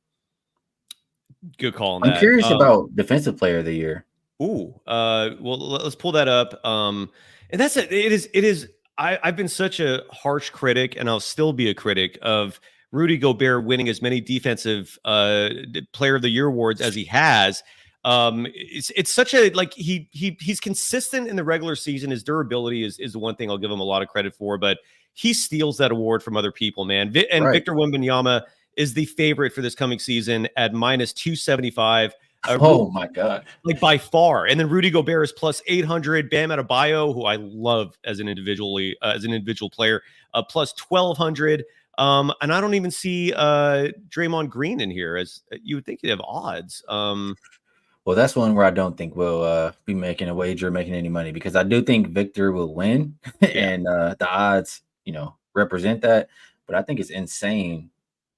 Good call on that. I'm curious about Defensive Player of the Year. Well, let's pull that up. And that's it. It is. I've been such a harsh critic, and I'll still be a critic of Rudy Gobert winning as many Defensive Player of the Year awards as he has. It's such a he's consistent in the regular season. His durability is the one thing I'll give him a lot of credit for, but he steals that award from other people, man. And Victor Wembanyama is the favorite for this coming season at minus 275. Oh my God. Like by far. And then Rudy Gobert is plus 800. Bam Adebayo, who I love as an individual player, plus 1,200. And I don't even see Draymond Green in here, as you would think you'd have odds. Well, that's one where I don't think we'll be making a wager, making any money, because I do think Victor will win, and the odds, represent that. But I think it's insane,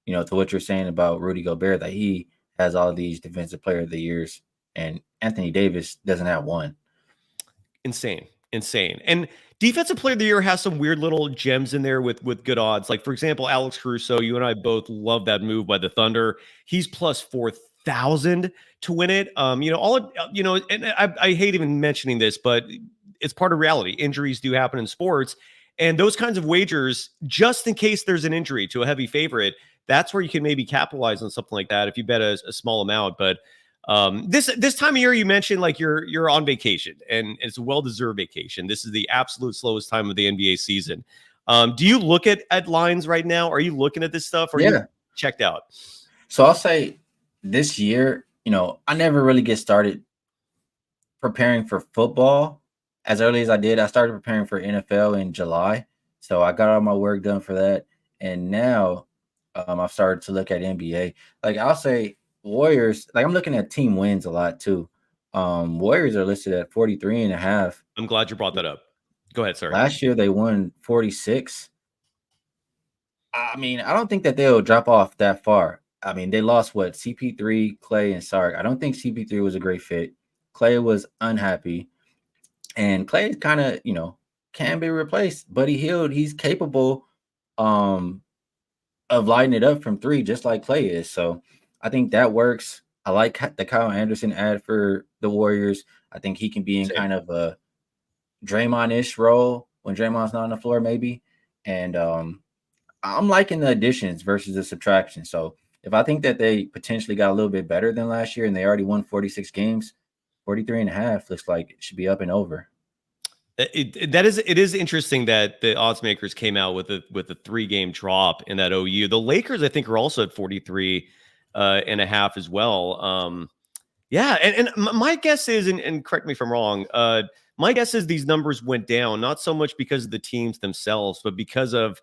to what you're saying about Rudy Gobert, that he has all these Defensive Player of the Years, and Anthony Davis doesn't have one. Insane. And Defensive Player of the Year has some weird little gems in there with good odds. Like, for example, Alex Caruso, you and I both love that move by the Thunder. He's plus 4,000 to win it. And I hate even mentioning this, but it's part of reality. Injuries do happen in sports. And those kinds of wagers, just in case there's an injury to a heavy favorite, that's where you can maybe capitalize on something like that if you bet a small amount. But this time of year, you mentioned like you're on vacation, and it's a well-deserved vacation. This is the absolute slowest time of the NBA season. Do you look at lines right now? Are you looking at this stuff? Or are you checked out? So I'll say this year, I never really get started preparing for football as early as I did. I started preparing for NFL in July. So I got all my work done for that. And now I've started to look at NBA. Like I'll say Warriors, like I'm looking at team wins a lot too. Warriors are listed at 43.5. I'm glad you brought that up. Go ahead, sir. Last year they won 46. I mean, I don't think that they'll drop off that far. I mean, they lost what CP3, Clay, and Sark. I don't think CP3 was a great fit. Clay was unhappy, and Clay kind of, can be replaced. Buddy Hield, he's capable of lighting it up from three, just like Clay is. So I think that works. I like the Kyle Anderson ad for the Warriors. I think he can be in Same. kind of a Draymond-ish role when Draymond's not on the floor, maybe. And I'm liking the additions versus the subtraction. So if I think that they potentially got a little bit better than last year and they already won 46 games, 43 and a half looks like it should be up and over. It is interesting that the odds makers came out with a 3-game drop in that OU. The Lakers, I think, are also at 43 and a half as well. Yeah, and my guess is, and correct me if I'm wrong, my guess is these numbers went down not so much because of the teams themselves, but because of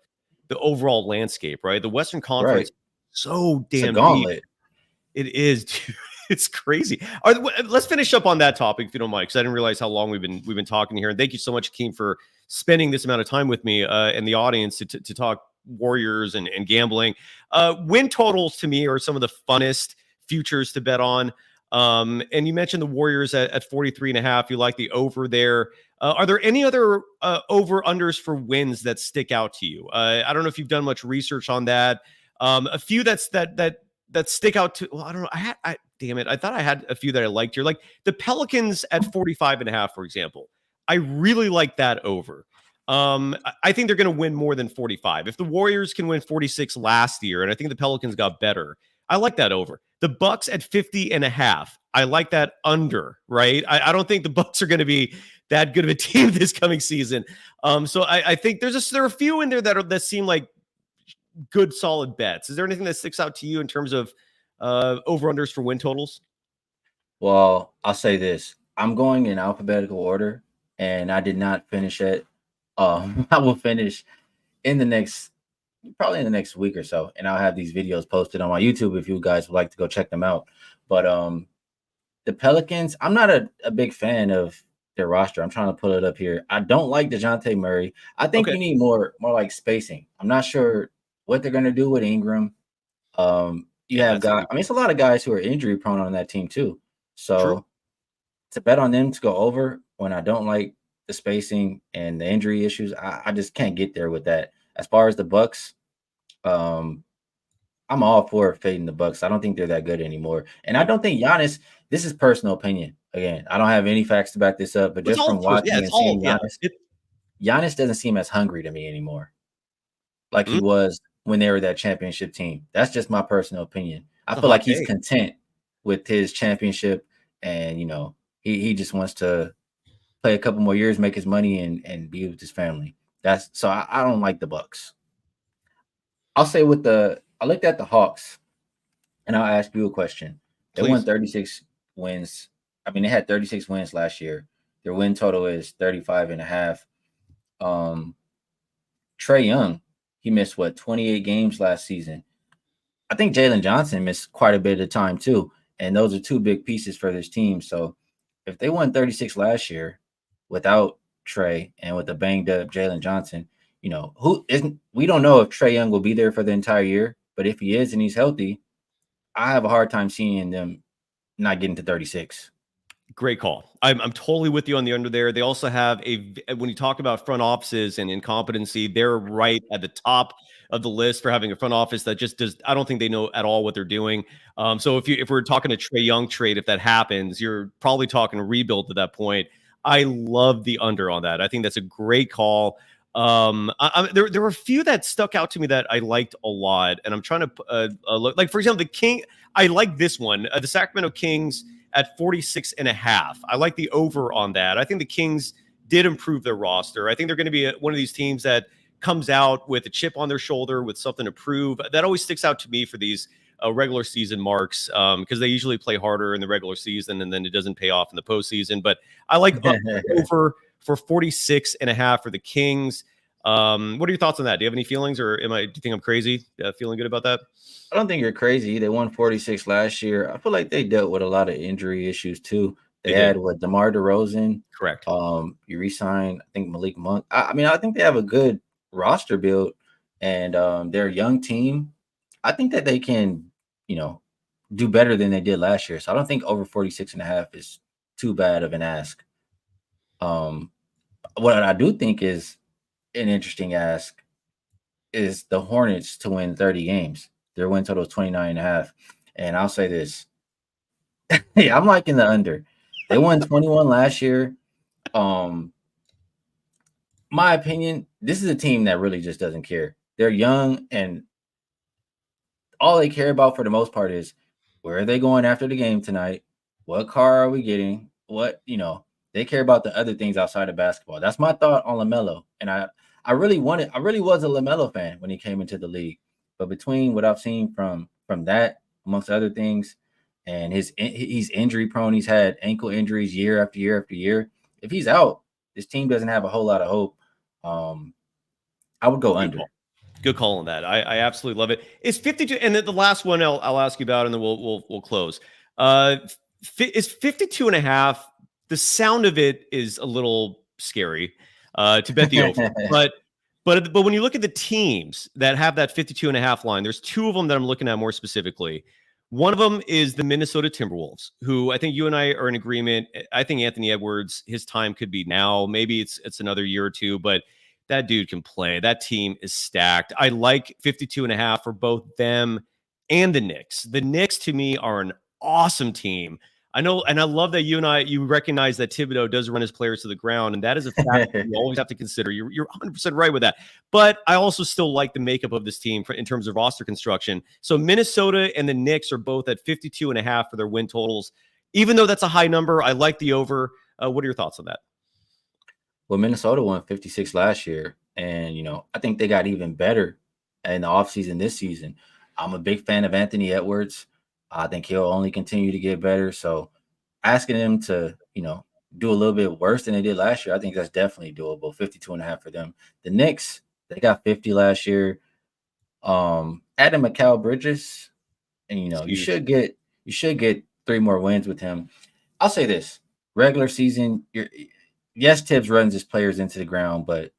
the overall landscape, right? The Western Conference, Right. so It's a damn deep. gauntlet. It is, dude. It's crazy. Let's finish up on that topic, if you don't mind, because I didn't realize how long we've been talking here. And thank you so much, Hakeem, for spending this amount of time with me and the audience to talk Warriors and gambling. Win totals to me are some of the funnest futures to bet on. And you mentioned the Warriors at 43 and a half. You like the over there. Are there any other over-unders for wins that stick out to you? I don't know if you've done much research on that. A few that stick out to, well, I don't know. Damn it. I thought I had a few that I liked here. Like the Pelicans at 45 and a half, for example. I really like that over. I think they're going to win more than 45. If the Warriors can win 46 last year, and I think the Pelicans got better, I like that over. The Bucks at 50 and a half. I like that under, right? I don't think the Bucks are going to be that good of a team this coming season. So I think there are a few in there that seem like good, solid bets. Is there anything that sticks out to you in terms of over-unders for win totals? Well, I'll say this. I'm going in alphabetical order, and I did not finish it. I will finish probably in the next week or so, and I'll have these videos posted on my YouTube if you guys would like to go check them out. But the Pelicans, I'm not a big fan of their roster. I'm trying to pull it up here. I don't like DeJounte Murray. I think you need more like spacing. I'm not sure what they're going to do with Ingram. You have guys. I mean, it's a lot of guys who are injury prone on that team too. So True. to bet on them to go over when I don't like the spacing and the injury issues, I just can't get there with that. As far as the Bucks, I'm all for fading the Bucks. I don't think they're that good anymore, and I don't think Giannis. This is personal opinion. Again, I don't have any facts to back this up, but just from watching and seeing Giannis, Giannis doesn't seem as hungry to me anymore, like he was when they were that championship team. That's just my personal opinion. I feel like he's content with his championship, and he just wants to play a couple more years, make his money, and be with his family. So I don't like the Bucks. I'll say I looked at the Hawks, and I'll ask you a question. They won 36 wins. I mean, they had 36 wins last year. Their win total is 35 and a half. Trae Young, he missed 28 games last season. I think Jalen Johnson missed quite a bit of time too. And those are two big pieces for this team. So if they won 36 last year without Trae and with a banged up Jalen Johnson, we don't know if Trae Young will be there for the entire year, but if he is and he's healthy, I have a hard time seeing them not getting to 36. Great call. I'm totally with you on the under there. They also have when you talk about front offices and incompetency, they're right at the top of the list for having a front office that just does. I don't think they know at all what they're doing. So if we're talking a Trae Young trade, if that happens, you're probably talking a rebuild at that point. I love the under on that. I think that's a great call. There were a few that stuck out to me that I liked a lot, and I'm trying to look. Like, for example, the King. I like this one. The Sacramento Kings at 46 and a half. I like the over on that. I think the Kings did improve their roster. I think they're going to be one of these teams that comes out with a chip on their shoulder with something to prove. That always sticks out to me for these regular season marks because they usually play harder in the regular season and then it doesn't pay off in the postseason. But I like over for 46 and a half for the Kings. What are your thoughts on that? Do you have any feelings, or do you think I'm crazy feeling good about that? I don't think you're crazy. They won 46 last year. I feel like they dealt with a lot of injury issues too. They had DeMar DeRozan. Correct. You re-signed, I think, Malik Monk. I mean, I think they have a good roster build. and they're a young team. I think that they can, do better than they did last year. So I don't think over 46.5 is too bad of an ask. What I do think is an interesting ask is the Hornets to win 30 games. Their win total is 29.5. And I'll say this. Yeah, I'm liking the under. They won 21 last year. My opinion, this is a team that really just doesn't care. They're young, and all they care about for the most part is where are they going after the game tonight? What car are we getting? They care about the other things outside of basketball. That's my thought on LaMelo. And I really was a LaMelo fan when he came into the league. But between what I've seen from that, amongst other things, and he's injury prone, he's had ankle injuries year after year after year. If he's out, this team doesn't have a whole lot of hope. I would go under. Good call on that. I absolutely love it. It's 52, and then the last one I'll ask you about, and then we'll close. Is 52.5. The sound of it is a little scary to bet the over, but when you look at the teams that have that 52.5 line, there's two of them that I'm looking at more specifically. One of them is the Minnesota Timberwolves, who I think you and I are in agreement. I think Anthony Edwards, his time could be now. Maybe it's another year or two, but that dude can play. That team is stacked. I like 52.5 for both them and the Knicks. The Knicks, to me, are an awesome team. I know, and I love that you recognize that Thibodeau does run his players to the ground, and that is a fact you always have to consider. You're 100% right with that. But I also still like the makeup of this team in terms of roster construction. So Minnesota and the Knicks are both at 52.5 for their win totals. Even though that's a high number, I like the over. What are your thoughts on that? Well, Minnesota won 56 last year, and I think they got even better in the offseason this season. I'm a big fan of Anthony Edwards. I think he'll only continue to get better. So asking him to, do a little bit worse than they did last year, I think that's definitely doable. 52.5 for them. The Knicks, they got 50 last year. Adding Mikal Bridges, and you should get 3 more wins with him. I'll say this: regular season, yes, Tibbs runs his players into the ground, but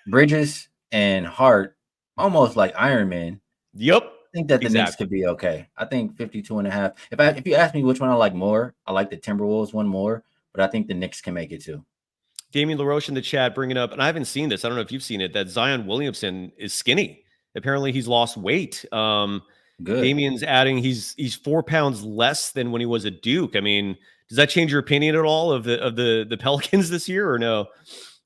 Bridges and Hart, almost like Iron Man. Yep. I think that the Knicks could be okay. I think 52.5. If you ask me which one I like more, I like the Timberwolves one more, but I think the Knicks can make it too. Damian LaRoche in the chat bringing up, and I haven't seen this. I don't know if you've seen it, that Zion Williamson is skinny. Apparently he's lost weight. Good. Damian's adding he's 4 pounds less than when he was at Duke. I mean, does that change your opinion at all of the Pelicans this year or no?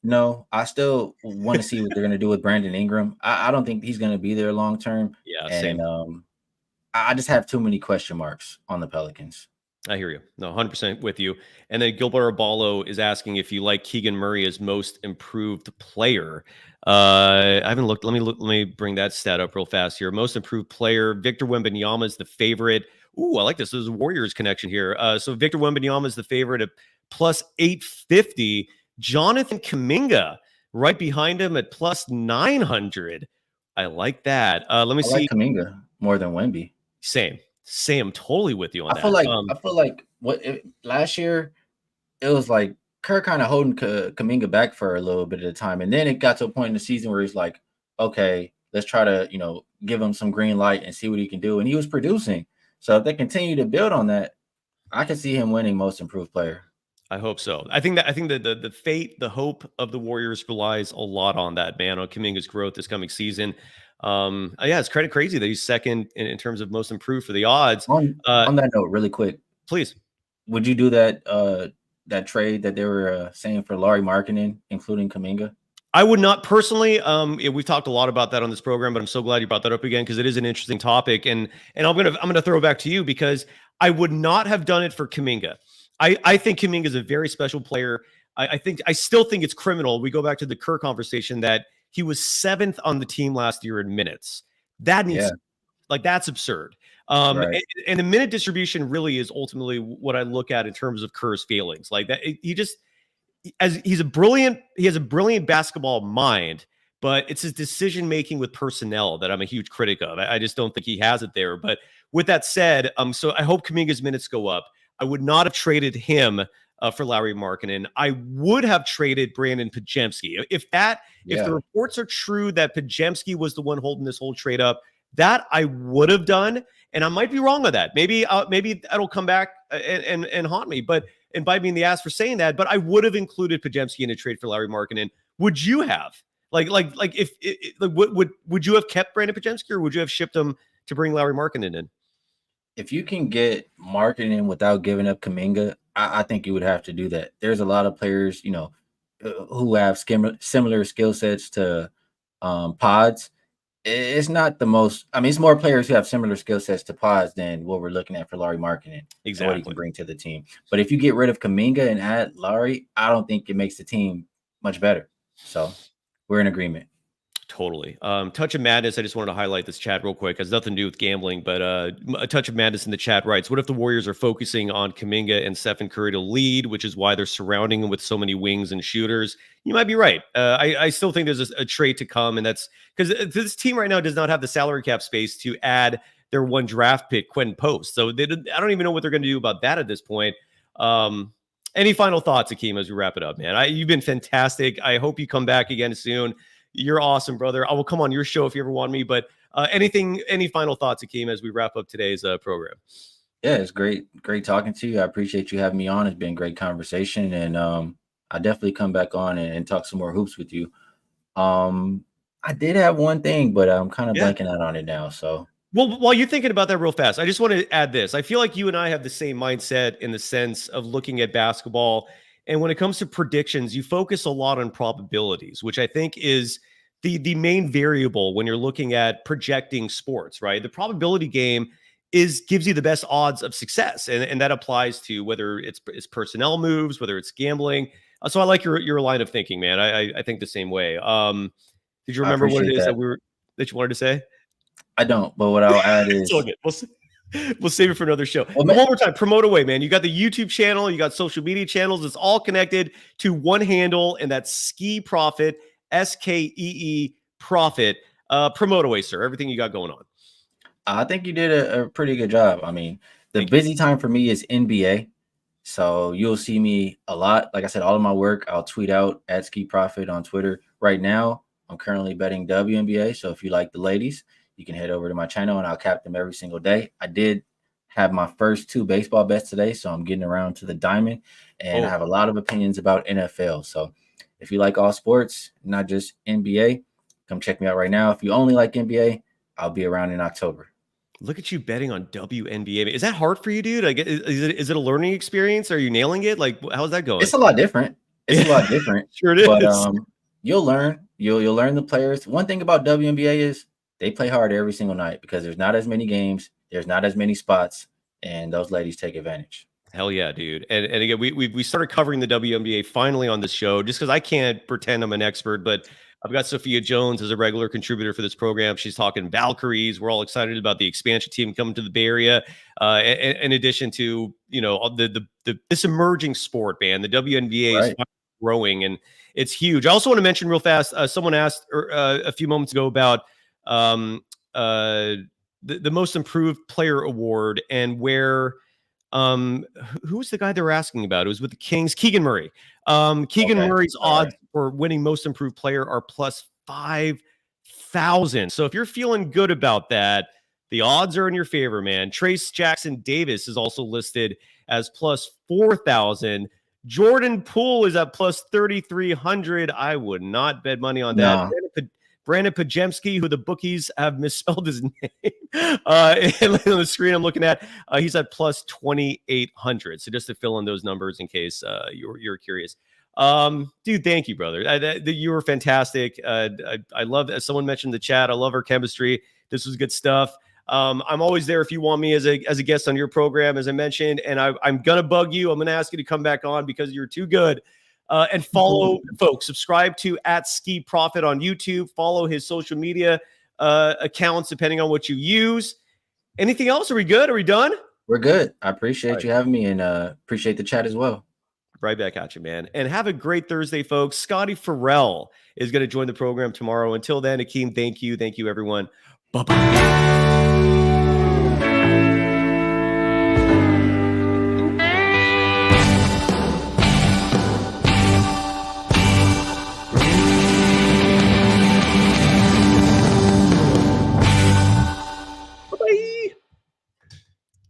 No, I still want to see what they're going to do with Brandon Ingram. I don't think he's going to be there long term. Yeah, and, same. I just have too many question marks on the Pelicans. I hear you. No, 100% with you. And then Gilbert Abalo is asking if you like Keegan Murray as most improved player. I haven't looked. Let me bring that stat up real fast here. Most improved player, Victor Wembanyama is the favorite. Ooh, I like this. There's a Warriors connection here. So Victor Wembanyama is the favorite at plus 850. Jonathan Kuminga right behind him at plus 900. I like that. Let me see. I like Kuminga more than Wemby. Same. Totally with you on that. I feel like last year it was like Kerr kind of holding Kuminga back for a little bit at a time, and then it got to a point in the season where he's like, okay, let's try to give him some green light and see what he can do, and he was producing. So if they continue to build on that, I can see him winning most improved player. I hope so. I think that the fate, the hope of the Warriors relies a lot on that, man, on Kuminga's growth this coming season. Yeah, it's crazy that he's second in terms of most improved for the odds. On that note, really quick, please, would you do that trade that they were saying for Lauri Markkanen, including Kuminga? I would not personally. We've talked a lot about that on this program, but I'm so glad you brought that up again because it is an interesting topic, and I'm gonna throw it back to you because I would not have done it for Kuminga. I think Kuminga is a very special player. I still think it's criminal. We go back to the Kerr conversation that he was 7th on the team last year in minutes. That needs that's absurd. Right. And the minute distribution really is ultimately what I look at in terms of Kerr's failings. Like that, he has a brilliant basketball mind, but it's his decision making with personnel that I'm a huge critic of. I just don't think he has it there. But with that said, so I hope Kuminga's minutes go up. I would not have traded him for Lauri Markkanen. I would have traded Brandon Podziemski. If the reports are true that Podziemski was the one holding this whole trade up, that I would have done. And I might be wrong on that. Maybe that'll come back and haunt me, and bite me in the ass for saying that. But I would have included Podziemski in a trade for Lauri Markkanen. Would you have? Would you have kept Brandon Podziemski, or would you have shipped him to bring Lauri Markkanen in? If you can get Markkanen without giving up Kuminga, I think you would have to do that. There's a lot of players, who have similar skill sets to Pods. It's not the most. I mean, it's more players who have similar skill sets to Pods than what we're looking at for Lauri Markkanen. Exactly. What he can bring to the team. But if you get rid of Kuminga and add Lauri, I don't think it makes the team much better. So we're in agreement. Totally. Touch of Madness. I just wanted to highlight this chat real quick. It has nothing to do with gambling, but a Touch of Madness in the chat writes, what if the Warriors are focusing on Kuminga and Stephen Curry to lead, which is why they're surrounding him with so many wings and shooters? You might be right. I still think there's a trade to come, and that's because this team right now does not have the salary cap space to add their one draft pick, Quentin Post. So I don't even know what they're going to do about that at this point. Any final thoughts, Hakeem, as we wrap it up, man? You've been fantastic. I hope you come back again soon. You're awesome, brother. I will come on your show if you ever want me. But any final thoughts, Hakeem, as we wrap up today's program? Yeah, it's great talking to you. I appreciate you having me on. It's been a great conversation, and I definitely come back on and talk some more hoops with you. I did have one thing, but I'm kind of blanking out on it now. So, well, while you're thinking about that real fast, I just want to add this. I feel like you and I have the same mindset in the sense of looking at basketball. And when it comes to predictions, you focus a lot on probabilities, which I think is the main variable when you're looking at projecting sports, right? The probability game gives you the best odds of success. And that applies to whether it's personnel moves, whether it's gambling. So I like your line of thinking, man. I think the same way. Did you remember what it is that you wanted to say? I don't, but what I'll add is we'll save it for another show. One more time, promote away, man. You got the YouTube channel, you got social media channels. It's all connected to one handle, and that's Ski Profit, SKEE Profit. Promote away, sir. Everything you got going on. I think you did a pretty good job. I mean, the busy time for me is NBA. So you'll see me a lot. Like I said, all of my work, I'll tweet out at Ski Profit on Twitter. Right now, I'm currently betting WNBA. So if you like the ladies, you can head over to my channel and I'll cap them every single day. I did have my first 2 baseball bets today, so I'm getting around to the diamond, and I have a lot of opinions about NFL. So if you like all sports, not just NBA, come check me out right now. If you only like NBA, I'll be around in October. Look at you betting on WNBA. Is that hard for you, dude? Is it a learning experience? Are you nailing it? Like, how's that going? It's a lot different. Sure it is. But you'll learn. You'll learn the players. One thing about WNBA is they play hard every single night because there's not as many games, there's not as many spots, and those ladies take advantage. Hell yeah, dude. And again, we started covering the WNBA finally on this show just because I can't pretend I'm an expert, but I've got Sophia Jones as a regular contributor for this program. She's talking Valkyries. We're all excited about the expansion team coming to the Bay Area. In addition to, this emerging sport, man, the WNBA is growing and it's huge. I also want to mention real fast, someone asked a few moments ago about the most improved player award and where who was the guy they were asking about? It was with the Kings, Keegan Murray. Murray's odds for winning most improved player are plus 5,000. So if you're feeling good about that, the odds are in your favor, man. Trace Jackson Davis is also listed as plus 4,000. Jordan Poole is at plus 3,300. I would not bet money on that. No. Brandon Podziemski, who the bookies have misspelled his name. And on the screen I'm looking at, he's at plus 2,800. So just to fill in those numbers in case you're curious. Dude, thank you, brother. You were fantastic. I love, as someone mentioned in the chat, I love our chemistry. This was good stuff. I'm always there if you want me as a guest on your program, as I mentioned, and I'm going to bug you. I'm going to ask you to come back on because you're too good. And follow, folks, subscribe to @Ski Profit on YouTube. Follow his social media accounts, depending on what you use. Anything else? Are we good? Are we done? We're good. I appreciate you having me and appreciate the chat as well. Right back at you, man. And have a great Thursday, folks. Scotty Farrell is going to join the program tomorrow. Until then, Hakeem, thank you. Thank you, everyone. Bye-bye.